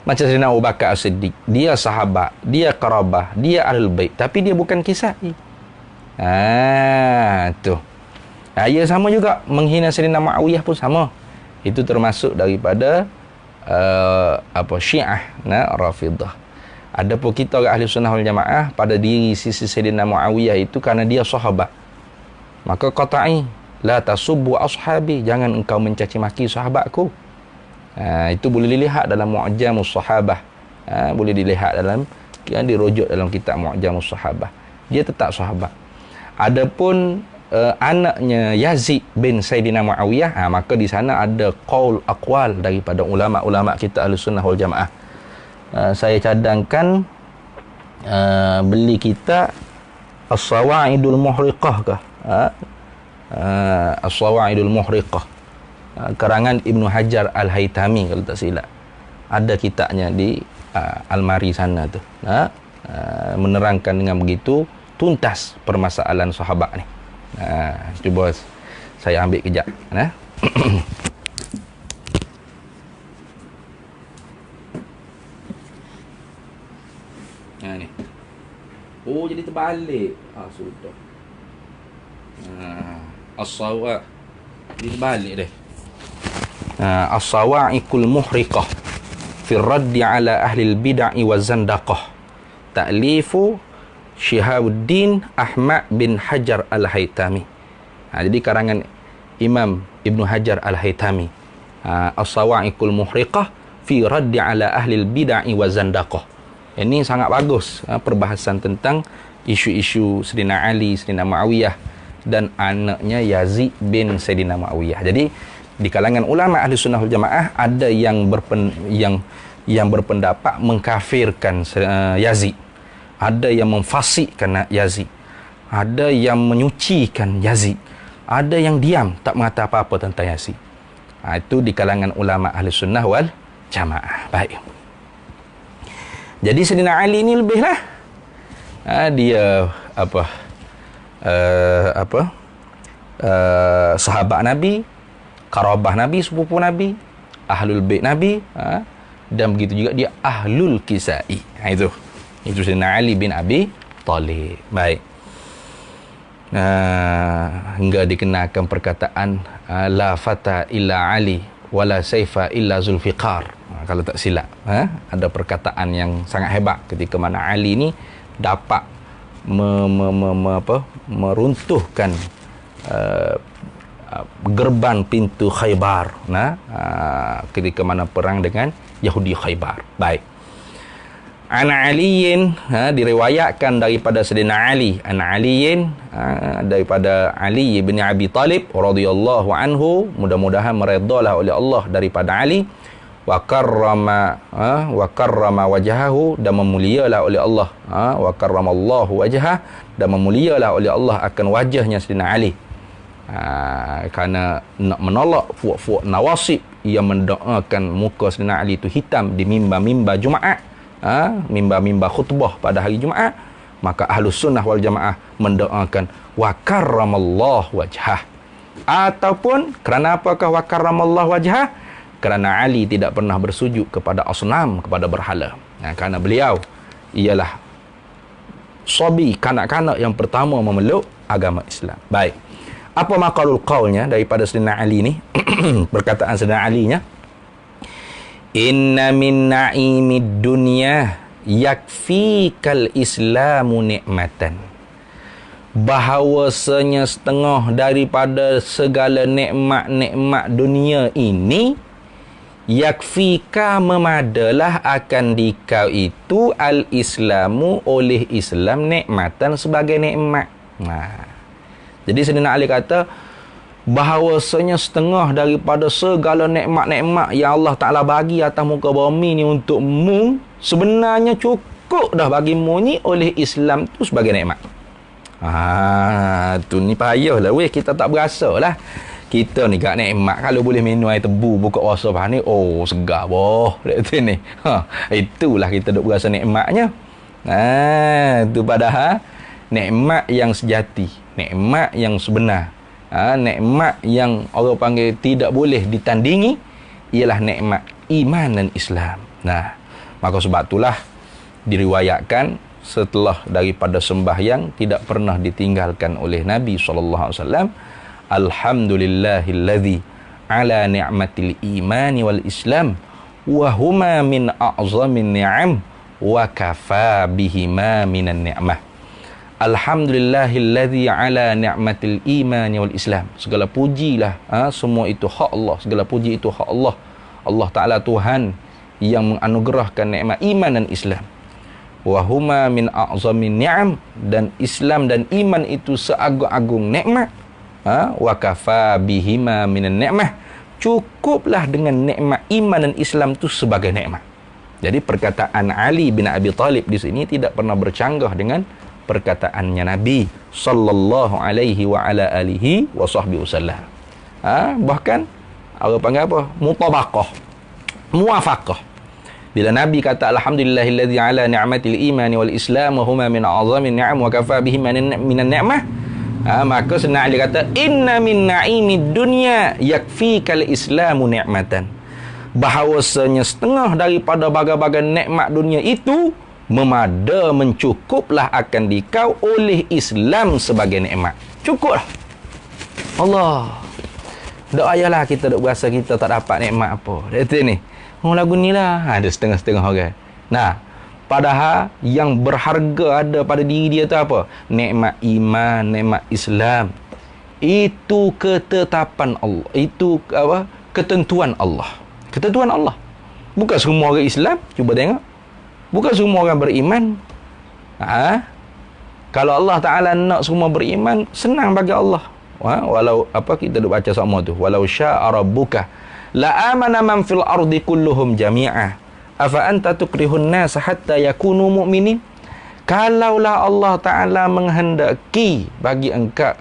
Macam Sayyidina Abu Bakar As-Siddiq, dia sahabat, dia qarabah, dia Ahlul Bait, tapi dia bukan Kisai. Tu. Ia sama juga menghina Sayyidina Muawiyah pun sama. Itu termasuk daripada Syiah Rafidah. Adapun kita orang Ahli Sunnah wal Jamaah, pada diri sisi Sayyidina Muawiyah itu kerana dia sahabat, maka qata'i la tasubbu ashabi, jangan engkau mencaci maki sahabatku. Itu boleh dilihat dalam Mu'jamus Sahabah, boleh dilihat dalam, dirujuk dalam kitab Mu'jamus Sahabah. Dia tetap sahabat. Adapun anaknya Yazid bin Sayyidina Muawiyah, maka di sana ada qaul aqwal daripada ulama-ulama kita Ahlus Sunnah wal Jamaah. Saya cadangkan beli kita As-Sawa'idul Muhriqah kah? As-Sawa'idul Muhriqah, karangan Ibnu Hajar Al-Haytami kalau tak silap. Ada kitabnya di almari sana tu. Menerangkan dengan begitu tuntas permasalahan sahabat ni. Cuba saya ambil kejap. Ni. Jadi terbalik. Sudah. As-Sawa' jadi terbalik deh. As-Sawa'iqul Muhriqah fi raddi ala ahli al-bid'ah wa zandaqah, ta'lifu Syihabuddin Ahmad bin Hajar Al-Haytami. Jadi karangan Imam Ibnu Hajar Al-Haytami, As-Sawa'iqul Muhriqah fi raddi ala ahli al-bid'ah wa zandaqah. Ini sangat bagus, perbahasan tentang isu-isu Sayyidina Ali, Sayyidina Muawiyah dan anaknya Yazid bin Sayyidina Muawiyah. Jadi di kalangan ulama Ahli Sunnah wal Jamaah ada yang berpendapat mengkafirkan Yazid, ada yang memfasikkan Yazid, ada yang menyucikan Yazid, ada yang diam tak mengata apa-apa tentang Yazid. Itu di kalangan ulama Ahli Sunnah wal Jamaah. Baik. Jadi Sayyidina Ali ni lebihlah dia sahabat Nabi, qarabah Nabi, sepupu Nabi, Ahlul Bait Nabi, dan begitu juga dia Ahlul Kisai. Itu Sayyidina Ali bin Abi Talib. Baik. Hingga dikenakan perkataan la fata illa Ali wala saifa illa Zulfiqar. Kalau tak silap, ada perkataan yang sangat hebat ketika mana Ali ni dapat meruntuhkan gerbang pintu Khaybar, ketika mana perang dengan Yahudi Khaybar. Baik. Ana Aliyin, diriwayatkan daripada Sayyidina Ali, Ana Aliyin, daripada Ali bin Abi Talib radhiyallahu anhu, mudah-mudahan meredalah oleh Allah daripada Ali, wa karrama wajhahu, dan memulialah oleh Allah, wa karramallahu wajhah, dan memulialah oleh Allah akan wajahnya Sayyidina Ali. Kerana nak menolak puak-puak nawasib yang mendoakan muka Sayyidina Ali itu hitam di mimbar-mimbar Jumaat, mimbar-mimbar khutbah pada hari Jumaat, maka Ahlus Sunnah wal Jamaah mendoakan wa karramallahu wajhah. Ataupun kerana apakah wa karramallahu wajhah? Kerana Ali tidak pernah bersujud kepada asnam, kepada berhala. Kerana beliau ialah sabi, kanak-kanak yang pertama memeluk agama Islam. Baik. Apa maqalul qaulnya daripada Sayyidina Ali ni? Perkataan Sayyidina Ali nya, inna min na'imid dunya yakfikal islamu ni'matan. Bahawasanya setengah daripada segala nikmat-nikmat dunia ini, yakfika, memadalah akan dikau itu al-islamu, oleh Islam, nikmatan, sebagai nikmat. Jadi Sayyidina Ali kata bahawasanya setengah daripada segala nikmat-nikmat yang Allah Ta'ala bagi atas muka bumi ni untukmu, sebenarnya cukup dah bagimu ni oleh Islam tu sebagai nikmat. Tu ni payah lah weh, kita tak berasa lah. Kita ni kat nikmat, kalau boleh minum air tebu buka puasa pahal ni, oh segar boh tu ni. Itulah kita duk berasa nikmatnya. Tu padahal nikmat yang sejati, nikmat yang sebenar, nikmat yang orang panggil tidak boleh ditandingi, ialah nikmat iman dan Islam. Maka sebab itulah diriwayatkan setelah daripada sembahyang tidak pernah ditinggalkan oleh Nabi SAW, alhamdulillahillazi ala ni'matil imani wal islam wa huma min a'zamin ni'am wa kafa bihima minan ni'mah. Alhamdulillahillazi ala ni'matil imani wal islam. Segala pujilah, semua itu hak Allah, segala puji itu hak Allah. Allah Ta'ala Tuhan yang menganugerahkan nikmat iman dan Islam. Wa huma min a'zamin ni'am, dan Islam dan iman itu seagung-agung nikmat. Wa kafa bihima minan ni'mah, cukuplah dengan nikmat iman dan Islam itu sebagai nikmat. Jadi perkataan Ali bin Abi Talib di sini tidak pernah bercanggah dengan perkataannya Nabi sallallahu alaihi wa ala alihi wa sahbihi wasallam. Bahkan orang panggil apa? Mutabaqah, muafaqah. Bila Nabi kata alhamdulillahillazi ala ni'matil imani wal islam wa huma min a'zamin ni'am wa kafa bihi minan ni'mah, maka Sayyidina Ali kata inna min na'imid dunya yakfikal islamu ni'matan. Bahawasanya setengah daripada bagai-bagai nikmat dunia itu memada, mencukuplah akan dikau oleh Islam sebagai nikmat. Cukuplah. Allah. Tak payahlah kita duk berasa kita tak dapat nikmat apa. Dia ni. Lagu ni lah ada setengah-setengah orang. Padahal yang berharga ada pada diri dia tu apa? Nikmat iman, nikmat Islam. Itu ketetapan Allah. Itu apa? Ketentuan Allah. Ketentuan Allah. Bukan semua orang Islam. Cuba tengok. Bukan semua orang beriman. Kalau Allah Ta'ala nak semua beriman, senang bagi Allah. Walau apa kita duk baca sama tu. Walau sya'a rabbuka la amana man fil ardi kulluhum jami'a afa anta tukrihun nas hatta yakunu mu'minin. Kalaulah Allah Ta'ala menghendaki bagi engkau,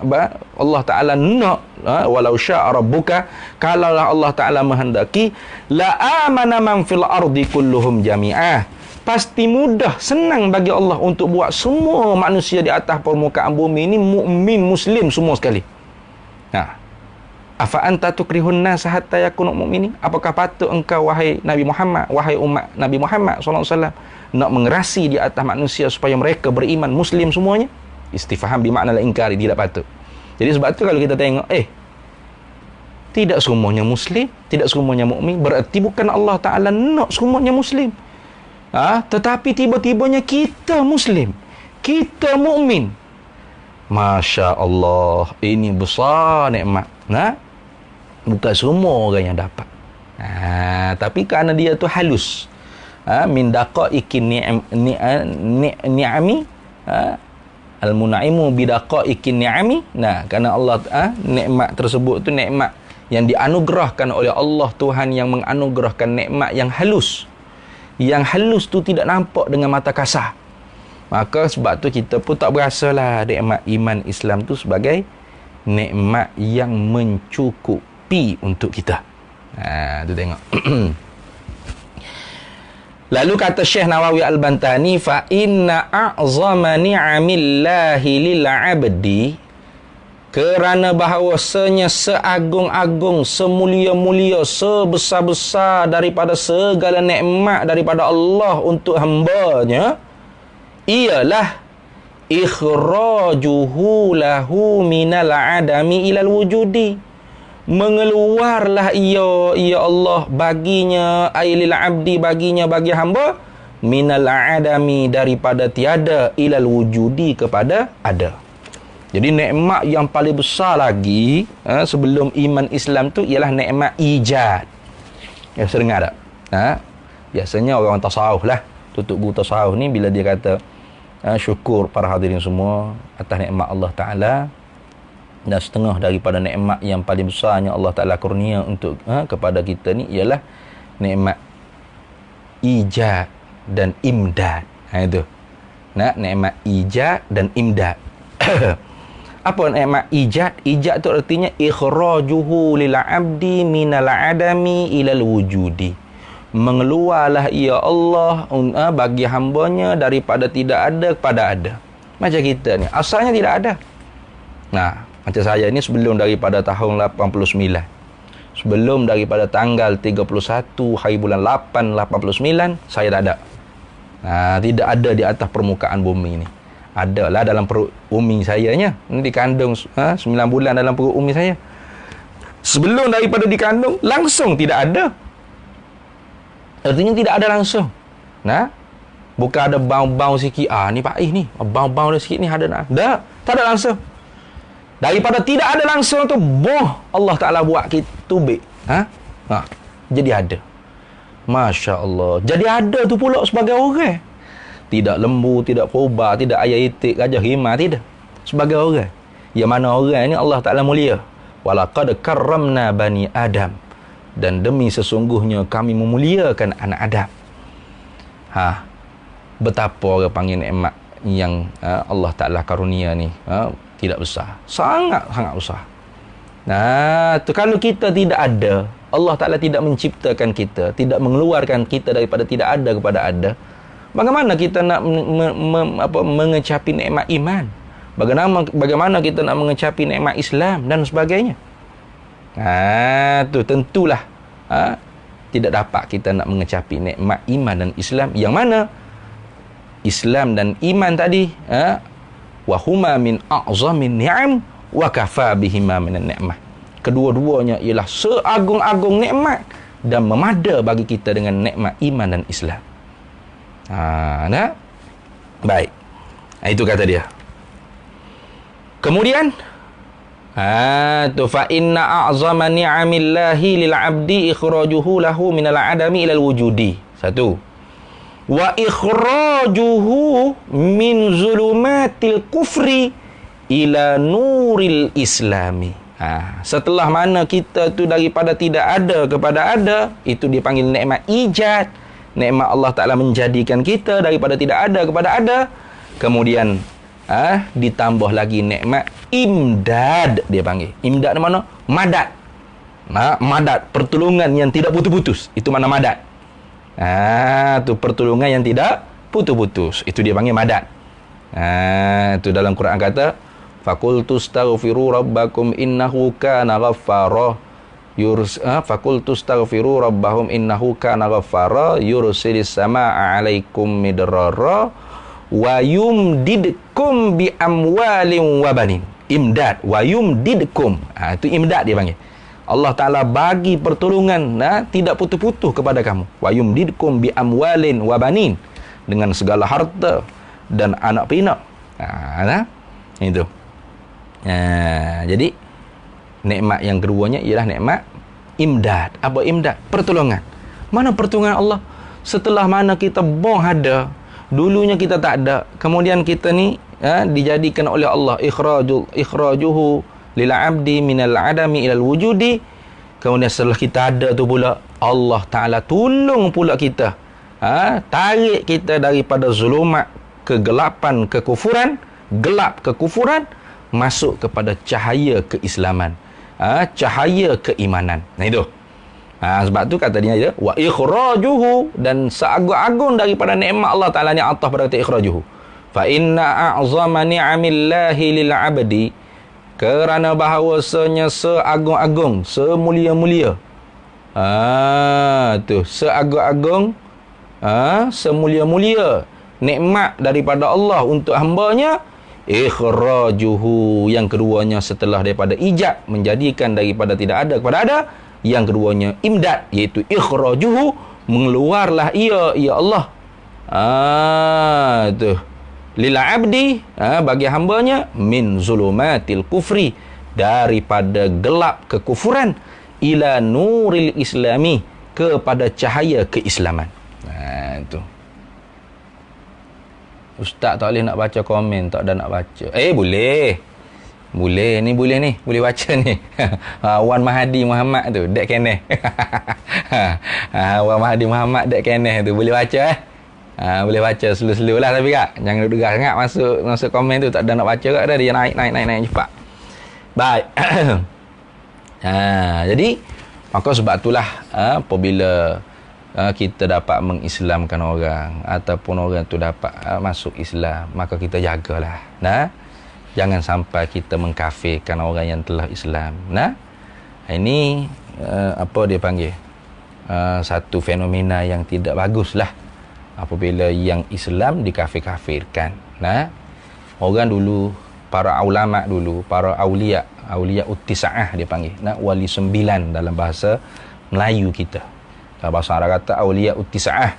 Allah Ta'ala nak, walau sya'a rabbuka, kalaulah Allah Ta'ala menghendaki, la amana man fil ardi kulluhum jami'a, pasti mudah, senang bagi Allah untuk buat semua manusia di atas permukaan bumi ini mukmin, muslim semua sekali. Afa anta tukrihun nas hatta yakunu mu'minin. Apakah patut engkau wahai Nabi Muhammad, wahai umat Nabi Muhammad sallallahu alaihi wasallam, nak mengerasi di atas manusia supaya mereka beriman muslim semuanya? Istifham bermakna ingkari, tidak patut. Jadi sebab tu kalau kita tengok tidak semuanya muslim, tidak semuanya mukmin, berarti bukan Allah Taala nak semuanya muslim. Tetapi tiba-tibanya kita muslim, kita mukmin. Masya Allah, ini besar nikmat. Bukan semua orang yang dapat. Tapi kerana dia tu halus. Min daqaiqin ni'ami, al-munaimu bi daqaiqin ni'ami. Kerana Allah nikmat tersebut tu nikmat yang dianugerahkan oleh Allah, Tuhan yang menganugerahkan nikmat yang halus. Yang halus tu tidak nampak dengan mata kasar. Maka sebab tu kita pun tak berasalah nikmat iman Islam tu sebagai nikmat yang mencukupi untuk kita. Tu tengok. Lalu kata Syekh Nawawi Al-Bantani, fa inna a'zama ni'amillahi lil 'abdi, kerana bahawasanya seagung-agung, semulia-mulia, sebesar-besar daripada segala nikmat daripada Allah untuk hamba-Nya, ialah ikhrajuhu lahu minal adami ilal wujudi. Mengeluarlah ia Allah baginya, ailil abdi baginya, bagi hamba, minal adami daripada tiada, ilal wujudi kepada ada. Jadi nikmat yang paling besar lagi sebelum iman Islam tu ialah nikmat ijad. Ya, sering ada. Biasanya orang tasawuf lah, tutup guru tasawuf ni bila dia kata syukur para hadirin semua atas nikmat Allah Ta'ala, dan setengah daripada nikmat yang paling besarnya Allah Ta'ala kurnia untuk kepada kita ni ialah nikmat ijad dan imdad. Itu nikmat ijad dan imdad. Apa nikmat ijad? Ijad tu artinya ikhrajuhu lil abdi minal adami ilal wujudi. Mengeluarlah ia Allah bagi hambanya daripada tidak ada kepada ada. Macam kita ni asalnya tidak ada. Macam saya ni sebelum daripada tahun 89, sebelum daripada tanggal 31 hari bulan 8 89, saya tak ada. Tidak ada di atas permukaan bumi ni. Adalah dalam perut umi saya nya. Dikandung 9 bulan dalam perut umi saya. Sebelum daripada dikandung, langsung tidak ada. Artinya tidak ada langsung. Bukan ada bau-bau sikit. Ni Pak ni, bau-bau dia sikit ni ada nak. Tak ada langsung. Daripada tidak ada langsung tu, Allah Ta'ala buat kita tubik. Jadi ada. Masya Allah. Jadi ada tu pula sebagai orang. Tidak lembu, tidak kobra, tidak ayam itik, gajah rimau, tidak. Sebagai orang. Yang mana orang ni Allah Ta'ala mulia. Walaqad karramna bani Adam. Dan demi sesungguhnya kami memuliakan anak Adam. Betapa orang panggil nikmat yang Allah Ta'ala karunia ni tidak besar. Sangat-sangat besar. Tu kalau kita tidak ada, Allah Ta'ala tidak menciptakan kita, tidak mengeluarkan kita daripada tidak ada kepada ada, bagaimana kita nak mengecapi nikmat iman? Bagaimana kita nak mengecapi nikmat Islam dan sebagainya? Tu tentulah tidak dapat kita nak mengecapi nikmat iman dan Islam, yang mana Islam dan iman tadi wa huma min a'zamin ni'am wa kafa bihima minan ni'mah. Kedua-duanya ialah seagung-agung nikmat dan memada bagi kita dengan nikmat iman dan Islam. Baik. Itu kata dia. Kemudian fa inna a'zama ni'amillahi lil 'abdi ikhrajuhu lahu minal adami ilal wujudi. Satu. Wa ikhrajuhu min zulumatil kufri ila nuril islami. Setelah mana kita tu daripada tidak ada kepada ada, itu dipanggil nikmat ijad. Nikmat Allah Ta'ala menjadikan kita daripada tidak ada kepada ada. Kemudian ditambah lagi nikmat imdad, dia panggil. Imdad mana? Madad. Madad, pertolongan yang tidak putus-putus. Itu mana madad. Tu pertolongan yang tidak putus-putus. Itu dia panggil madad. Itu dalam Quran kata, faqultu astaghfiru rabbakum innahu kana ghaffara. Faqultu astaghfiru rabbahum innahu kana ghaffara yursilis samaa'a 'alaikum midrara wa yumdidkum bi amwalin wa banin. Imdad wa yumdidkum. Itu imdad dia panggil. Allah Ta'ala bagi pertolongan tidak putus-putus kepada kamu. Wa yumdidkum bi amwalin wa banin, dengan segala harta dan anak pinak. Itu. Jadi nikmat yang keduanya ialah nikmat imdad. Apa imdad? Pertolongan. Mana pertolongan Allah? Setelah mana kita ada, dulunya kita tak ada, kemudian kita ni dijadikan oleh Allah ikhrajuhu lil abdi minal adami ilal wujudi. Kemudian setelah kita ada tu pula, Allah Ta'ala tolong pula kita. Tarik kita daripada zulumat, kegelapan, kekufuran, gelap kekufuran, masuk kepada cahaya keislaman. Cahaya keimanan. Nah itu. Sebab tu kata dia, wa ikhrajuhu, dan seagung-agung daripada nikmat Allah Ta'ala ni atah pada kata ikhrajuhu. Fa inna a'zama ni'amillahi lil 'abdi, kerana bahawasanya seagung-agung, semulia-mulia. Tu seagung-agung, semulia-mulia nikmat daripada Allah untuk hamba-Nya, ikhrajuhu, yang keduanya setelah daripada ijab, menjadikan daripada tidak ada kepada ada, yang keduanya imdad, iaitu ikhrajuhu, mengeluarlah ia, ya Allah. Tu lil abdi, bagi hambanya, min zulumatil kufri, daripada gelap kekufuran, ila nuril islami, kepada cahaya keislaman. Itu Ustaz tak boleh nak baca komen, tak ada nak baca. Boleh. Ni boleh baca ni. Wan Mahdi Muhammad tu, dek keneh. Wan Mahdi Muhammad dek keneh tu, boleh baca boleh baca slow-slow lah, tapi kak jangan duduk sangat masuk komen tu, tak ada nak baca kat dah, dia naik cepat. Baik. Jadi maka sebab itulah apabila kita dapat mengislamkan orang ataupun orang tu dapat masuk Islam, maka kita jagalah. Jangan sampai kita mengkafirkan orang yang telah Islam. Ini apa dia panggil? Satu fenomena yang tidak baguslah apabila yang Islam dikafir-kafirkan. Orang dulu, para ulama dulu, para aulia uttisa'ah dia panggil. Wali 9 dalam bahasa Melayu kita. Dalam bahasa Arab kata aulia uttisa'ah.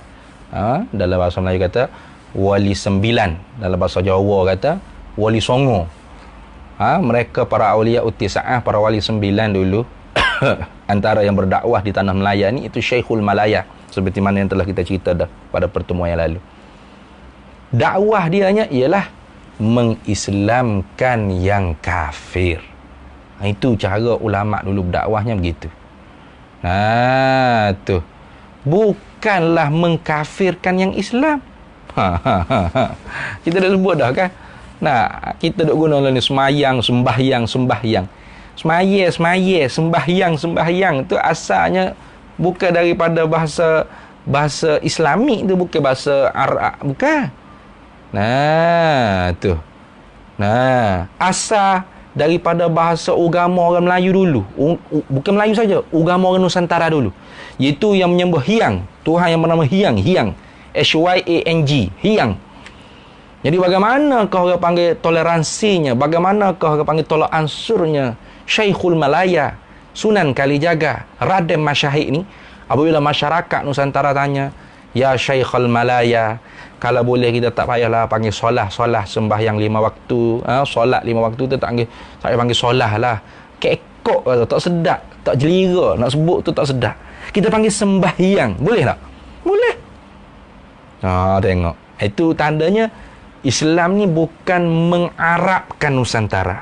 Dalam bahasa Melayu kata wali 9. Dalam bahasa Jawa kata wali songo. Mereka para aulia uttisa'ah, para wali 9 dulu antara yang berdakwah di tanah Melaya ni, itu Syekhul Malaya, seperti mana yang telah kita cerita dah pada pertemuan yang lalu. Dakwah dianya ialah mengislamkan yang kafir. Itu cara ulama dulu berdakwahnya begitu. Tu bukanlah mengkafirkan yang Islam. Kita dah sebut dah kan. Kita duk guna ni sembahyang, sembahyang. Sembahyang tu asalnya bukan daripada bahasa Islamik tu, bukan bahasa Arab, bukan. Tu. Asal daripada bahasa agama orang Melayu dulu. Bukan Melayu saja, agama orang Nusantara dulu. Iaitu yang menyembah Hyang, Tuhan yang bernama Hyang. Hyang, Hyang. Jadi bagaimanakah orang panggil toleransinya? Bagaimanakah orang panggil tolak ansurnya? Syekhul Malaya, Sunan Kalijaga, Raden Masyahid ni, apabila masyarakat Nusantara tanya, ya Syekhul Malaya, kalau boleh kita tak payahlah panggil solah sembahyang 5 waktu. Solat 5 waktu tu tak payah panggil solah lah. Kekok kata, tak sedap, tak jelira, nak sebut tu tak sedap. Kita panggil sembahyang. Boleh tak? Boleh. Tengok. Itu tandanya Islam ni bukan mengarabkan Nusantara.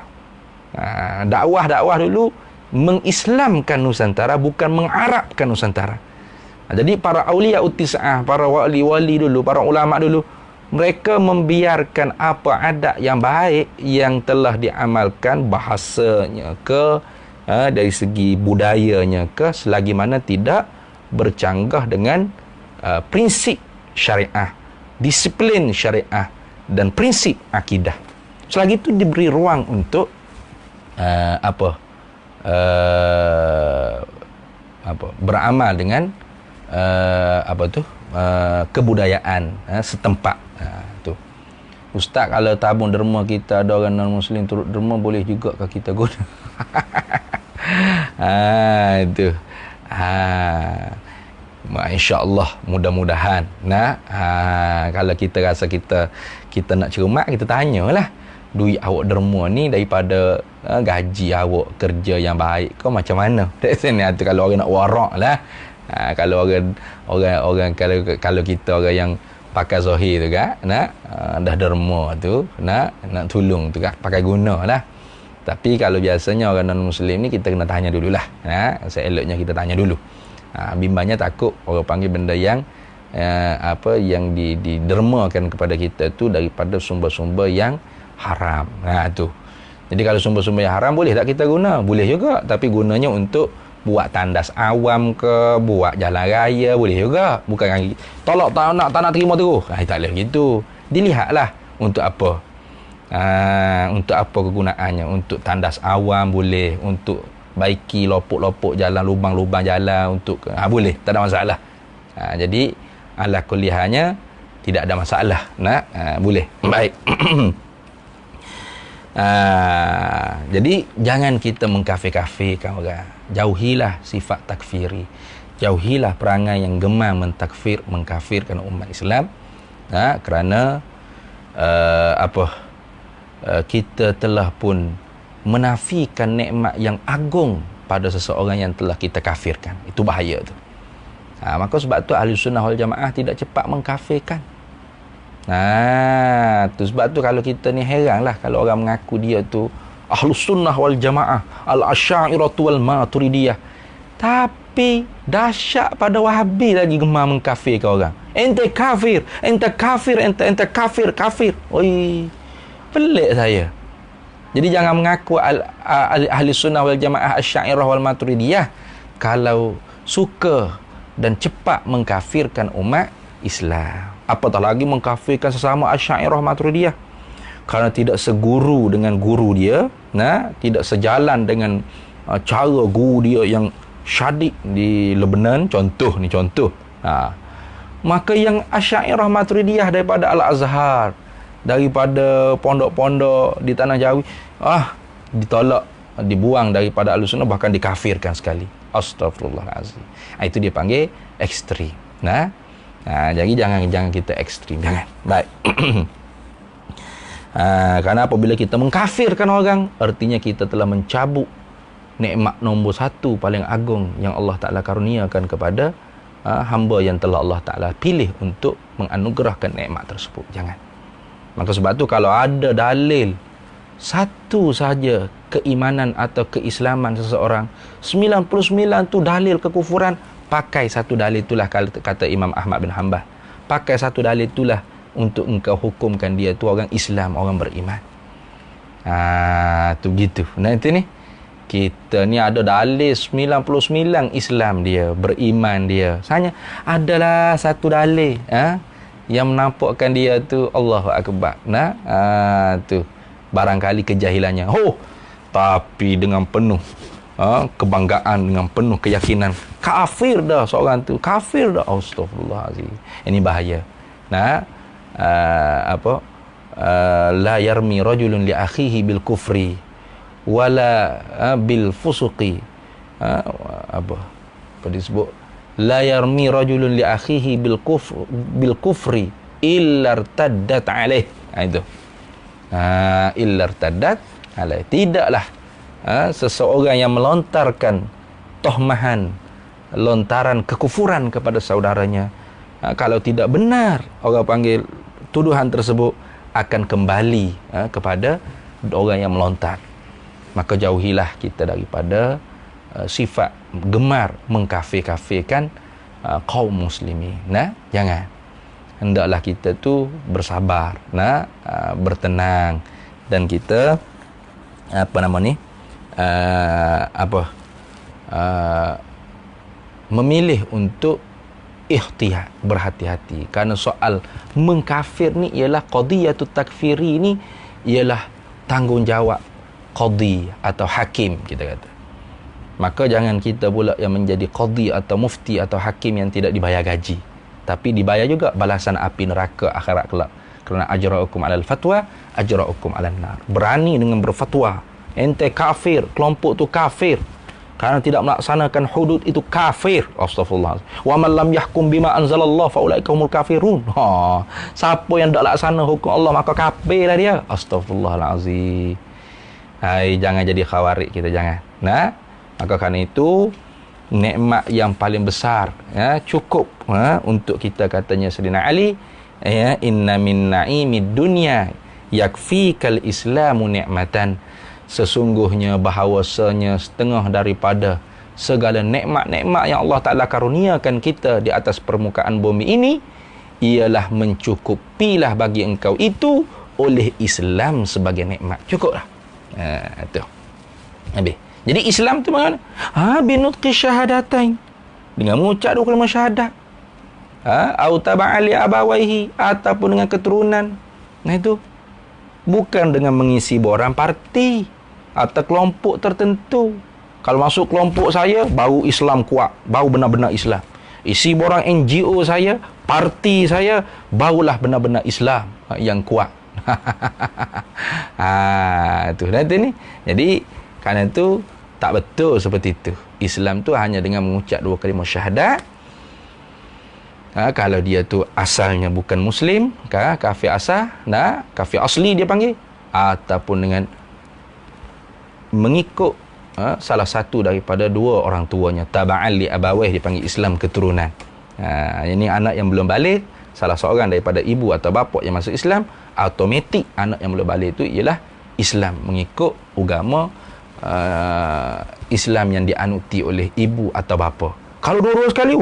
Dakwah dulu mengislamkan Nusantara, bukan mengarabkan Nusantara. Jadi para aulia uttisa'ah, para wali-wali dulu, para ulama dulu, mereka membiarkan apa adat yang baik yang telah diamalkan, bahasanya ke, dari segi budayanya ke, selagi mana tidak bercanggah dengan prinsip syariah, disiplin syariah dan prinsip akidah. Selagi itu diberi ruang untuk beramal dengan kebudayaan setempat. Tu Ustaz, kalau tabung derma kita ada orang non-muslim turut derma, boleh juga ke kita guna? Itu insya-Allah, mudah-mudahan. Kalau kita rasa kita nak cermat, kita tanyalah, duit awak derma ni daripada gaji awak kerja yang baik kau macam mana? Dari sini tu kalau orang nak warak lah. Kalau orang kalau kita orang yang pakai zahir tu kan, dah derma tu nak tolong tu kan, pakai guna lah. Tapi kalau biasanya orang non-Muslim ni kita kena tanya dululah. Seeloknya kita tanya dulu. Bimbangnya takut orang panggil benda yang yang didermakan kepada kita tu daripada sumber-sumber yang haram. Tu. Jadi kalau sumber-sumber yang haram boleh tak kita guna? Boleh juga, tapi gunanya untuk buat tandas awam ke, buat jalan raya boleh juga. Bukan tolak tak nak terima terus. Tak boleh gitu. Dilihatlah untuk apa. Untuk apa kegunaannya. Untuk tandas awam boleh, untuk baiki lopok-lopok jalan, lubang-lubang jalan, untuk boleh, tak ada masalah. Jadi ala kuliahnya tidak ada masalah. Boleh. Baik. Jadi jangan kita mengkafir-kafirkan orang. Jauhilah sifat takfiri. Jauhilah perangai yang gemar mentakfir, mengkafirkan umat Islam. Kerana kita telah pun menafikan nikmat yang agung pada seseorang yang telah kita kafirkan. Itu bahaya tu. Maka sebab tu Ahli Sunnah wal Jamaah tidak cepat mengkafirkan. Tu sebab tu kalau kita ni heranlah kalau orang mengaku dia tu Ahli Sunnah wal Jamaah, Al-Asy'ariyah wal Maturidiyah, tapi dahsyat pada Wahabi lagi gemar mengkafirkan orang. Ente kafir, ente kafir, ente kafir. Oi, pelik saya. Jadi jangan mengaku Ahli Sunnah wal Jamaah, Asy'ariyah wal Maturidiyah kalau suka dan cepat mengkafirkan umat Islam. Apatah lagi mengkafirkan sesama Asy'ariyah Maturidiyah kerana tidak seguru dengan guru dia, tidak sejalan dengan cara guru dia yang syadid di Lebanon, contoh. Maka yang Asy'ariyah Maturidiyah daripada Al-Azhar, daripada pondok-pondok di Tanah Jawi, ditolak, dibuang daripada Ahlussunnah, bahkan dikafirkan sekali. Astaghfirullahalazim. Itu dia panggil ekstrim. Jadi jangan kita ekstrim, jangan. Baik. Kerana apabila kita mengkafirkan orang, artinya kita telah mencabut nikmat nombor satu paling agung yang Allah Ta'ala karuniakan kepada hamba yang telah Allah Ta'ala pilih untuk menganugerahkan nikmat tersebut. Jangan. Maka sebab tu kalau ada dalil satu saja keimanan atau keislaman seseorang, 99 tu dalil kekufuran, pakai satu dalil itulah, kata Imam Ahmad bin Hanbal. Pakai satu dalil itulah untuk engkau hukumkan dia tu orang Islam, orang beriman. Tu gitu. Itu ni kita ni ada dalil 99 Islam dia, beriman dia. Hanya adalah satu dalil yang menampakkan dia tu Allahu Akbar. Tu barangkali kejahilannya. Tapi dengan penuh kebanggaan, dengan penuh keyakinan, kafir dah seorang tu, kafir dah. Astagfirullahalazim. Ini bahaya. La yarmi rajulun li akhihi bil kufri wala bil fusuqi. Apa disebut? La yarmi rajulun li akhihi bil kufri illa irtaddat alaih. Itu. Illa irtaddat alaih. Tidaklah seseorang yang melontarkan tohmahan, lontaran kekufuran kepada saudaranya, kalau tidak benar orang panggil tuduhan tersebut, akan kembali kepada orang yang melontar. Maka jauhilah kita daripada sifat gemar mengkafir-kafirkan kaum muslimin. Jangan. Hendaklah kita tu bersabar, bertenang, dan kita memilih untuk ihtiyat, berhati-hati. Kerana soal mengkafir ni ialah qadiyatut takfiri ni ialah tanggungjawab qadi atau hakim, kita kata. Maka jangan kita pula yang menjadi qadi atau mufti atau hakim yang tidak dibayar gaji, tapi dibayar juga balasan api neraka akhirat kelak. Kerana ajra'ukum 'alal fatwa, ajra'ukum 'alan nar. Berani dengan berfatwa, ente kafir, kelompok tu kafir kerana tidak melaksanakan hudud, itu kafir. Astagfirullah. Wa man lam yahkum bima anzalallah fa ulaika humul kafirun. Siapa yang tak laksana hukum Allah maka kafirlah dia. Astagfirullahalazim. Jangan jadi khawarij kita, jangan. Maka kerana itu nikmat yang paling besar cukup untuk kita, katanya Sayyidina Ali, inna min na'imid dunya yakfikal islamu ni'matan. sesungguhnya bahawasanya setengah daripada segala nikmat-nikmat yang Allah Ta'ala karuniakan kita di atas permukaan bumi ini ialah mencukupilah bagi engkau itu oleh Islam sebagai nikmat. Cukuplah. Itu. Habis. Jadi Islam tu bagaimana? Binutqi syahadatain. Dengan mengucap dua kalimah syahadat. Au taba'ali abawaihi, ataupun dengan keturunan. Nah itu. Bukan dengan mengisi borang parti atau kelompok tertentu. Kalau masuk kelompok saya, baru Islam kuat, baru benar-benar Islam. Isi borang NGO saya, parti saya, barulah benar-benar Islam yang kuat. Itu nanti ni. Jadi kerana itu tak betul seperti itu. Islam tu hanya dengan mengucap dua kalimah syahadat. Kalau dia tu asalnya bukan Muslim, kafir asal, kafir asli dia panggil, ataupun dengan mengikut salah satu daripada dua orang tuanya, taba'an li abawih, dipanggil Islam keturunan. Ini anak yang belum balik, salah seorang daripada ibu atau bapa yang masuk Islam, automatik anak yang belum balik itu ialah Islam, mengikut agama Islam yang dianuti oleh ibu atau bapa. Kalau dua-dua sekali,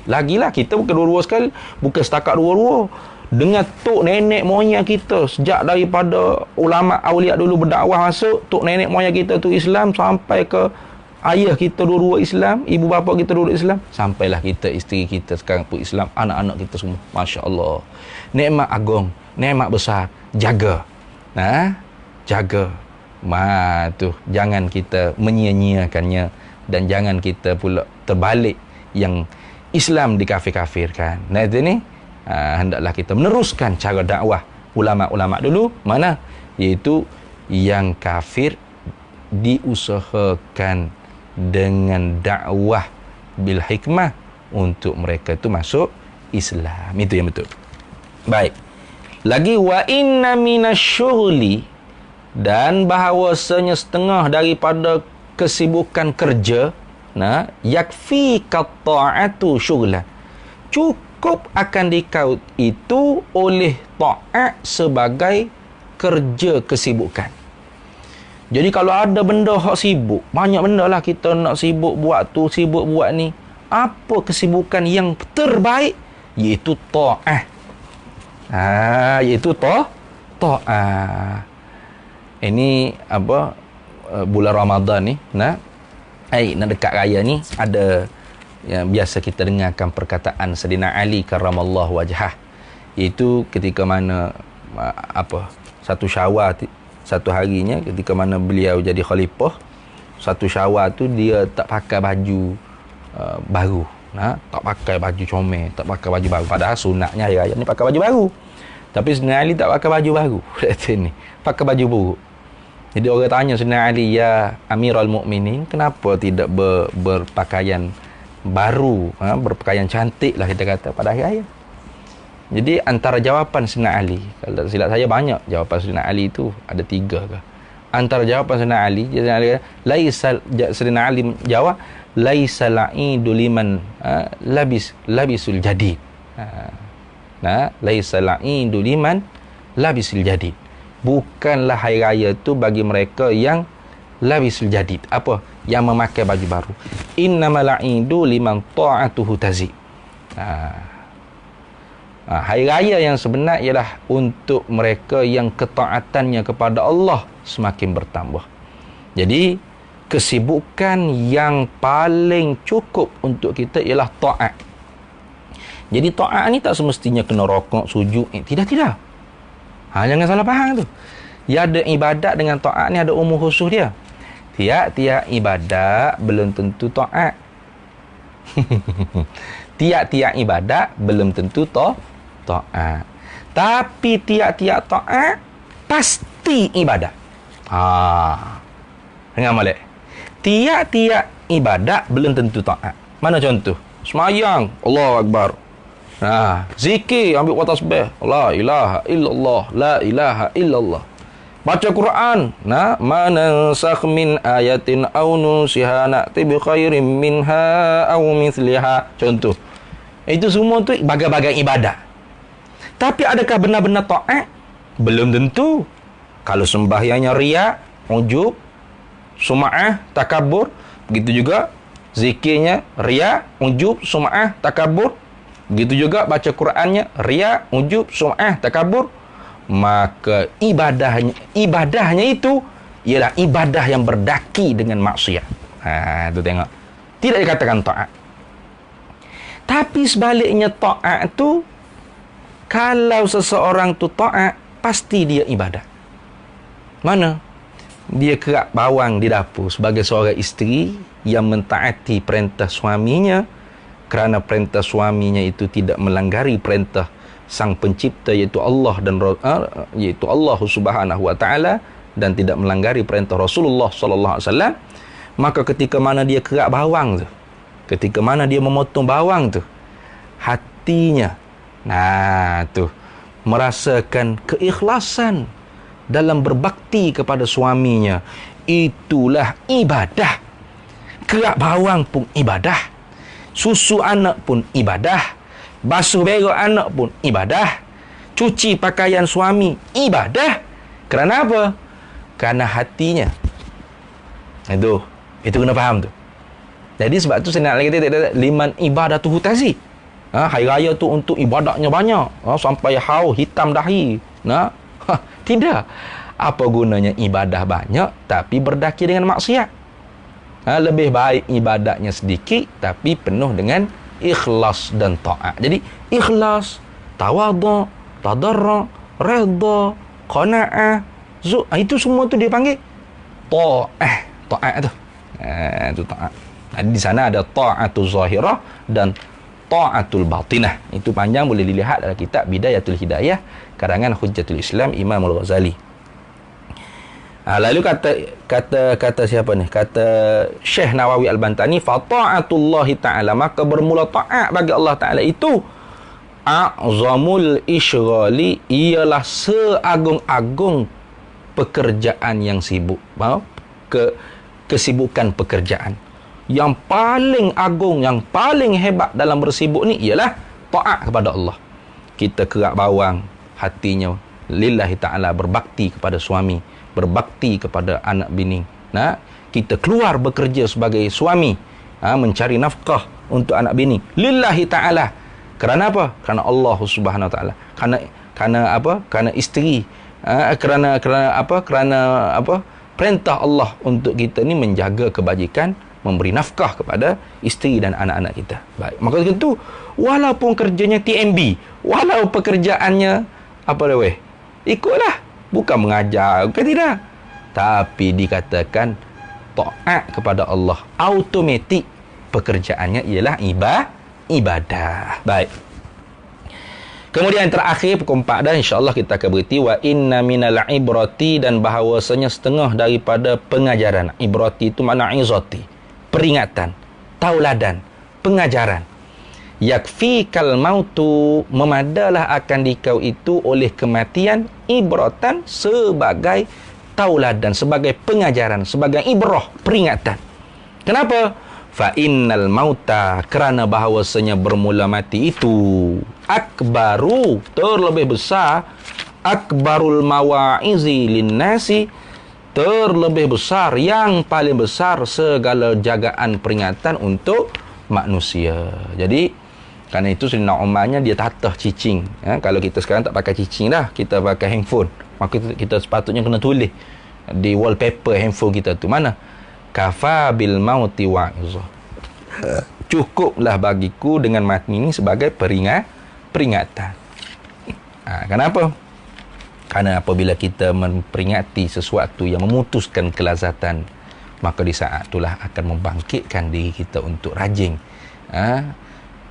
lagilah kita bukan dua-dua sekali, bukan setakat dua-dua. Dengan tok nenek moyang kita sejak daripada ulama aulia dulu berdakwah masuk, tok nenek moyang kita tu Islam sampai ke ayah kita dua-dua Islam, ibu bapa kita dua-dua Islam, sampailah kita, isteri kita sekarang pun Islam, anak-anak kita semua. Masya-Allah. Nikmat agung, nikmat besar. Jaga. Jaga. Tu jangan kita menyia-nyiakannya, dan jangan kita pula terbalik yang Islam dikafir-kafirkan. Nah itu ni hendaklah kita meneruskan cara dakwah ulama-ulama dulu, mana iaitu yang kafir diusahakan dengan dakwah bil hikmah untuk mereka itu masuk Islam. Itu yang betul. Baik. Lagi wa inna minasyughli, dan bahawasanya setengah daripada kesibukan kerja, yakfi ta'atu syughlan, cukup akan dikaut itu oleh ta'at sebagai kerja kesibukan. Jadi kalau ada benda hak sibuk, banyak benda lah kita nak sibuk buat tu, sibuk buat ni, apa kesibukan yang terbaik? Iaitu ta'at. Iaitu ta'at. Ini apa, bulan Ramadan ni, nak dekat raya ni, ada yang biasa kita dengarkan perkataan Sayyidina Ali karramallahu wajhah, iaitu ketika mana satu Syawal, satu harinya ketika mana beliau jadi khalifah, satu Syawal tu dia tak pakai baju baru, tak pakai baju comel, tak pakai baju baru, padahal sunatnya hari raya ni pakai baju baru. Tapi Sayyidina Ali tak pakai baju baru. Ni pakai baju buruk. Jadi orang tanya Sayyidina Ali, ya Amirul Mukminin, kenapa tidak berpakaian baru, berpakaian cantik lah kita kata pada hari raya? Jadi antara jawapan Sayyidina Ali, kalau tak silap saya banyak jawapan Sayyidina Ali itu, ada 3 ke. Antara jawapan Sayyidina Ali, Sayyidina Ali jawab, laisa la'idu liman labisul jadid. Laisa la'idu liman labisul jadid. Bukanlah hari raya tu bagi mereka yang labisul jadid. Apa? Yang memakai baju baru. Innamal la'idu liman ta'atuhu tazid. Hari raya yang sebenar ialah untuk mereka yang ketaatannya kepada Allah semakin bertambah. Jadi kesibukan yang paling cukup untuk kita ialah taat. Jadi taat ni tak semestinya kena rokok, sujud. Tidak. Jangan salah faham tu. Ya, ada ibadat dengan taat ni ada umur khusus dia. Tiap-tiap ibadat belum tentu taat. Tiap-tiap ibadat belum tentu taat. Tapi tiap-tiap taat pasti ibadat. Dengar molek. Tiap-tiap ibadat belum tentu taat. Mana contoh? Semayang, Allahu Akbar. Zikir, ambil kuat tasbih, la ilaha illallah, la ilaha illallah. Baca Quran, ma nansakh min ayatin aw nunsiha na'ti bi khairin minha aw mithliha. Contoh. Itu semua tu bagai-bagai ibadat. Tapi adakah benar-benar taat? Belum tentu. Kalau sembahyangnya riak, ujub, sum'ah, takabur. Begitu juga zikirnya riya, ujub, sum'ah, takabur. Begitu juga baca Qurannya riya, ujub, sum'ah, takabur. Maka ibadahnya itu ialah ibadah yang berdaki dengan maksiat. Tu tengok. Tidak dikatakan taat. Tapi sebaliknya taat tu, kalau seseorang tu taat, pasti dia ibadah. Mana? Dia kerak bawang di dapur sebagai seorang isteri yang mentaati perintah suaminya, kerana perintah suaminya itu tidak melanggari perintah Sang Pencipta, iaitu Allah iaitu Allah Subhanahu wa taala, dan tidak melanggari perintah Rasulullah sallallahu alaihi wasallam. Maka ketika mana dia kerak bawang tu, ketika mana dia memotong bawang tu, hatinya merasakan keikhlasan dalam berbakti kepada suaminya. Itulah ibadah. Kerak bawang pun ibadah, susu anak pun ibadah, basuh berak anak pun ibadah, cuci pakaian suami ibadah. Kerana apa? Kerana hatinya. Itu kena faham tu. Jadi sebab tu saya nak lagi kata liman ibadatuhu tazi. Hari raya tu untuk ibadahnya banyak. Sampai hitam dahi. Tidak. Apa gunanya ibadah banyak tapi berdaki dengan maksiat? Lebih baik ibadahnya sedikit tapi penuh dengan ikhlas dan taat. Jadi ikhlas, tawadhu', tadarru', redha, qanaah, itu semua tu dia panggil ta'ah. Taat tu. Itu taat. Di sana ada ta'atul zahirah dan ta'atul batinah. Itu panjang, boleh dilihat dalam kitab Bidayatul Hidayah karangan Hujjatul Islam Imam Al-Ghazali. Lalu kata siapa ni? Kata Syekh Nawawi Al-Bantani, fa ta'atullahi ta'ala, maka bermula taat bagi Allah Ta'ala itu a'zamul isyghali, ialah seagung-agung pekerjaan yang sibuk. Kesibukan pekerjaan yang paling agung, yang paling hebat dalam bersibuk ni ialah taat kepada Allah. Kita kerak bawang hatinya lillahi ta'ala, berbakti kepada suami, berbakti kepada anak bini. Kita keluar bekerja sebagai suami, mencari nafkah untuk anak bini lillahi ta'ala. Kerana apa? Kerana Allah Subhanahu wa ta'ala. Kerana apa? Kerana isteri. Kerana perintah Allah untuk kita ni menjaga kebajikan, memberi nafkah kepada isteri dan anak-anak kita. Baik. Maka tentu walaupun kerjanya TMB, walau pekerjaannya ikutlah, bukan mengajar, bukan tidak, tapi dikatakan taat kepada Allah, automatik pekerjaannya ialah ibadah. Baik. Kemudian yang terakhir pukul 4 dah, insya-Allah kita akan berhenti. Wa inna minal ibrati, dan bahawasanya setengah daripada pengajaran. Ibrati itu makna izati, peringatan, tauladan, pengajaran. Yakfikal mautu, memadalah akan dikau itu oleh kematian, ibratan, sebagai tauladan, sebagai pengajaran, sebagai ibrah, peringatan. Kenapa? Fa innal mauta, kerana bahawasanya bermula mati itu akbaru, terlebih besar, akbarul mawa'izi linnasi, terlebih besar, yang paling besar segala jagaan peringatan untuk manusia. Jadi kerana itu Sayyidina Umarnya dia tatah cicing. Kalau kita sekarang tak pakai cicing dah, kita pakai handphone, maka kita sepatutnya kena tulis di wallpaper handphone kita tu, mana kafa bil mauti wa'izah, cukuplah bagiku dengan mati ini sebagai peringatan. Kenapa? Kerana apabila kita memperingati sesuatu yang memutuskan kelazatan, maka di saat itulah akan membangkitkan diri kita untuk rajin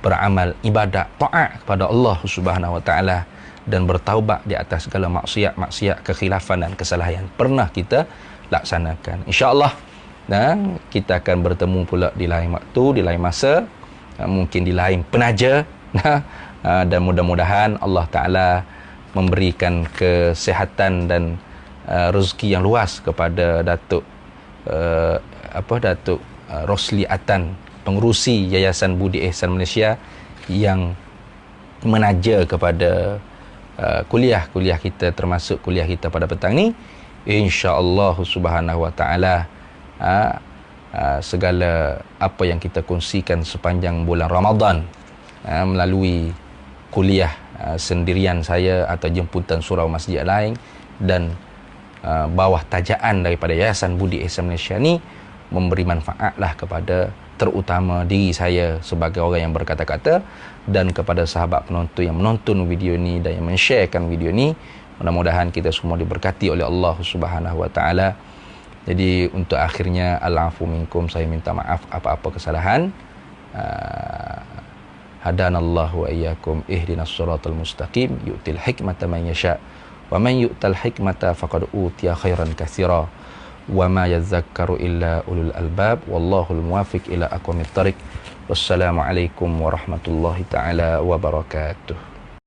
beramal ibadat taat kepada Allah Subhanahu wa taala, dan bertaubat di atas segala maksiat, kekhilafan dan kesalahan pernah kita laksanakan. Insya-Allah kita akan bertemu pula di lain waktu, di lain masa, mungkin di lain penaja, dan mudah-mudahan Allah Ta'ala memberikan kesihatan dan rezeki yang luas kepada Datuk Rosli Atan, pengerusi Yayasan Budi Ihsan Malaysia, yang menaja kepada kuliah-kuliah kita, termasuk kuliah kita pada petang ni. InsyaAllah Subhanahu wa ta'ala segala apa yang kita kongsikan sepanjang bulan Ramadan melalui kuliah sendirian saya atau jemputan surau masjid lain dan bawah tajaan daripada Yayasan Budi Ihsan Malaysia ni memberi manfaatlah kepada terutama diri saya sebagai orang yang berkata-kata dan kepada sahabat penonton yang menonton video ni dan yang men-sharekan video ni. Mudah-mudahan kita semua diberkati oleh Allah Subhanahu Wa Taala. Jadi untuk akhirnya al-afu minkum, saya minta maaf apa-apa kesalahan. Hadanallahu wa iyyakum ihdinas siratal mustaqim yu'til hikmata man yasha wa man yu'tal hikmata faqad utiya khairan katsira wa ma yadhakkaru illa ulul albab wallahul muwaffiq ila aqwamit thariq. Wassalamu alaikum warahmatullahi taala wabarakatuh.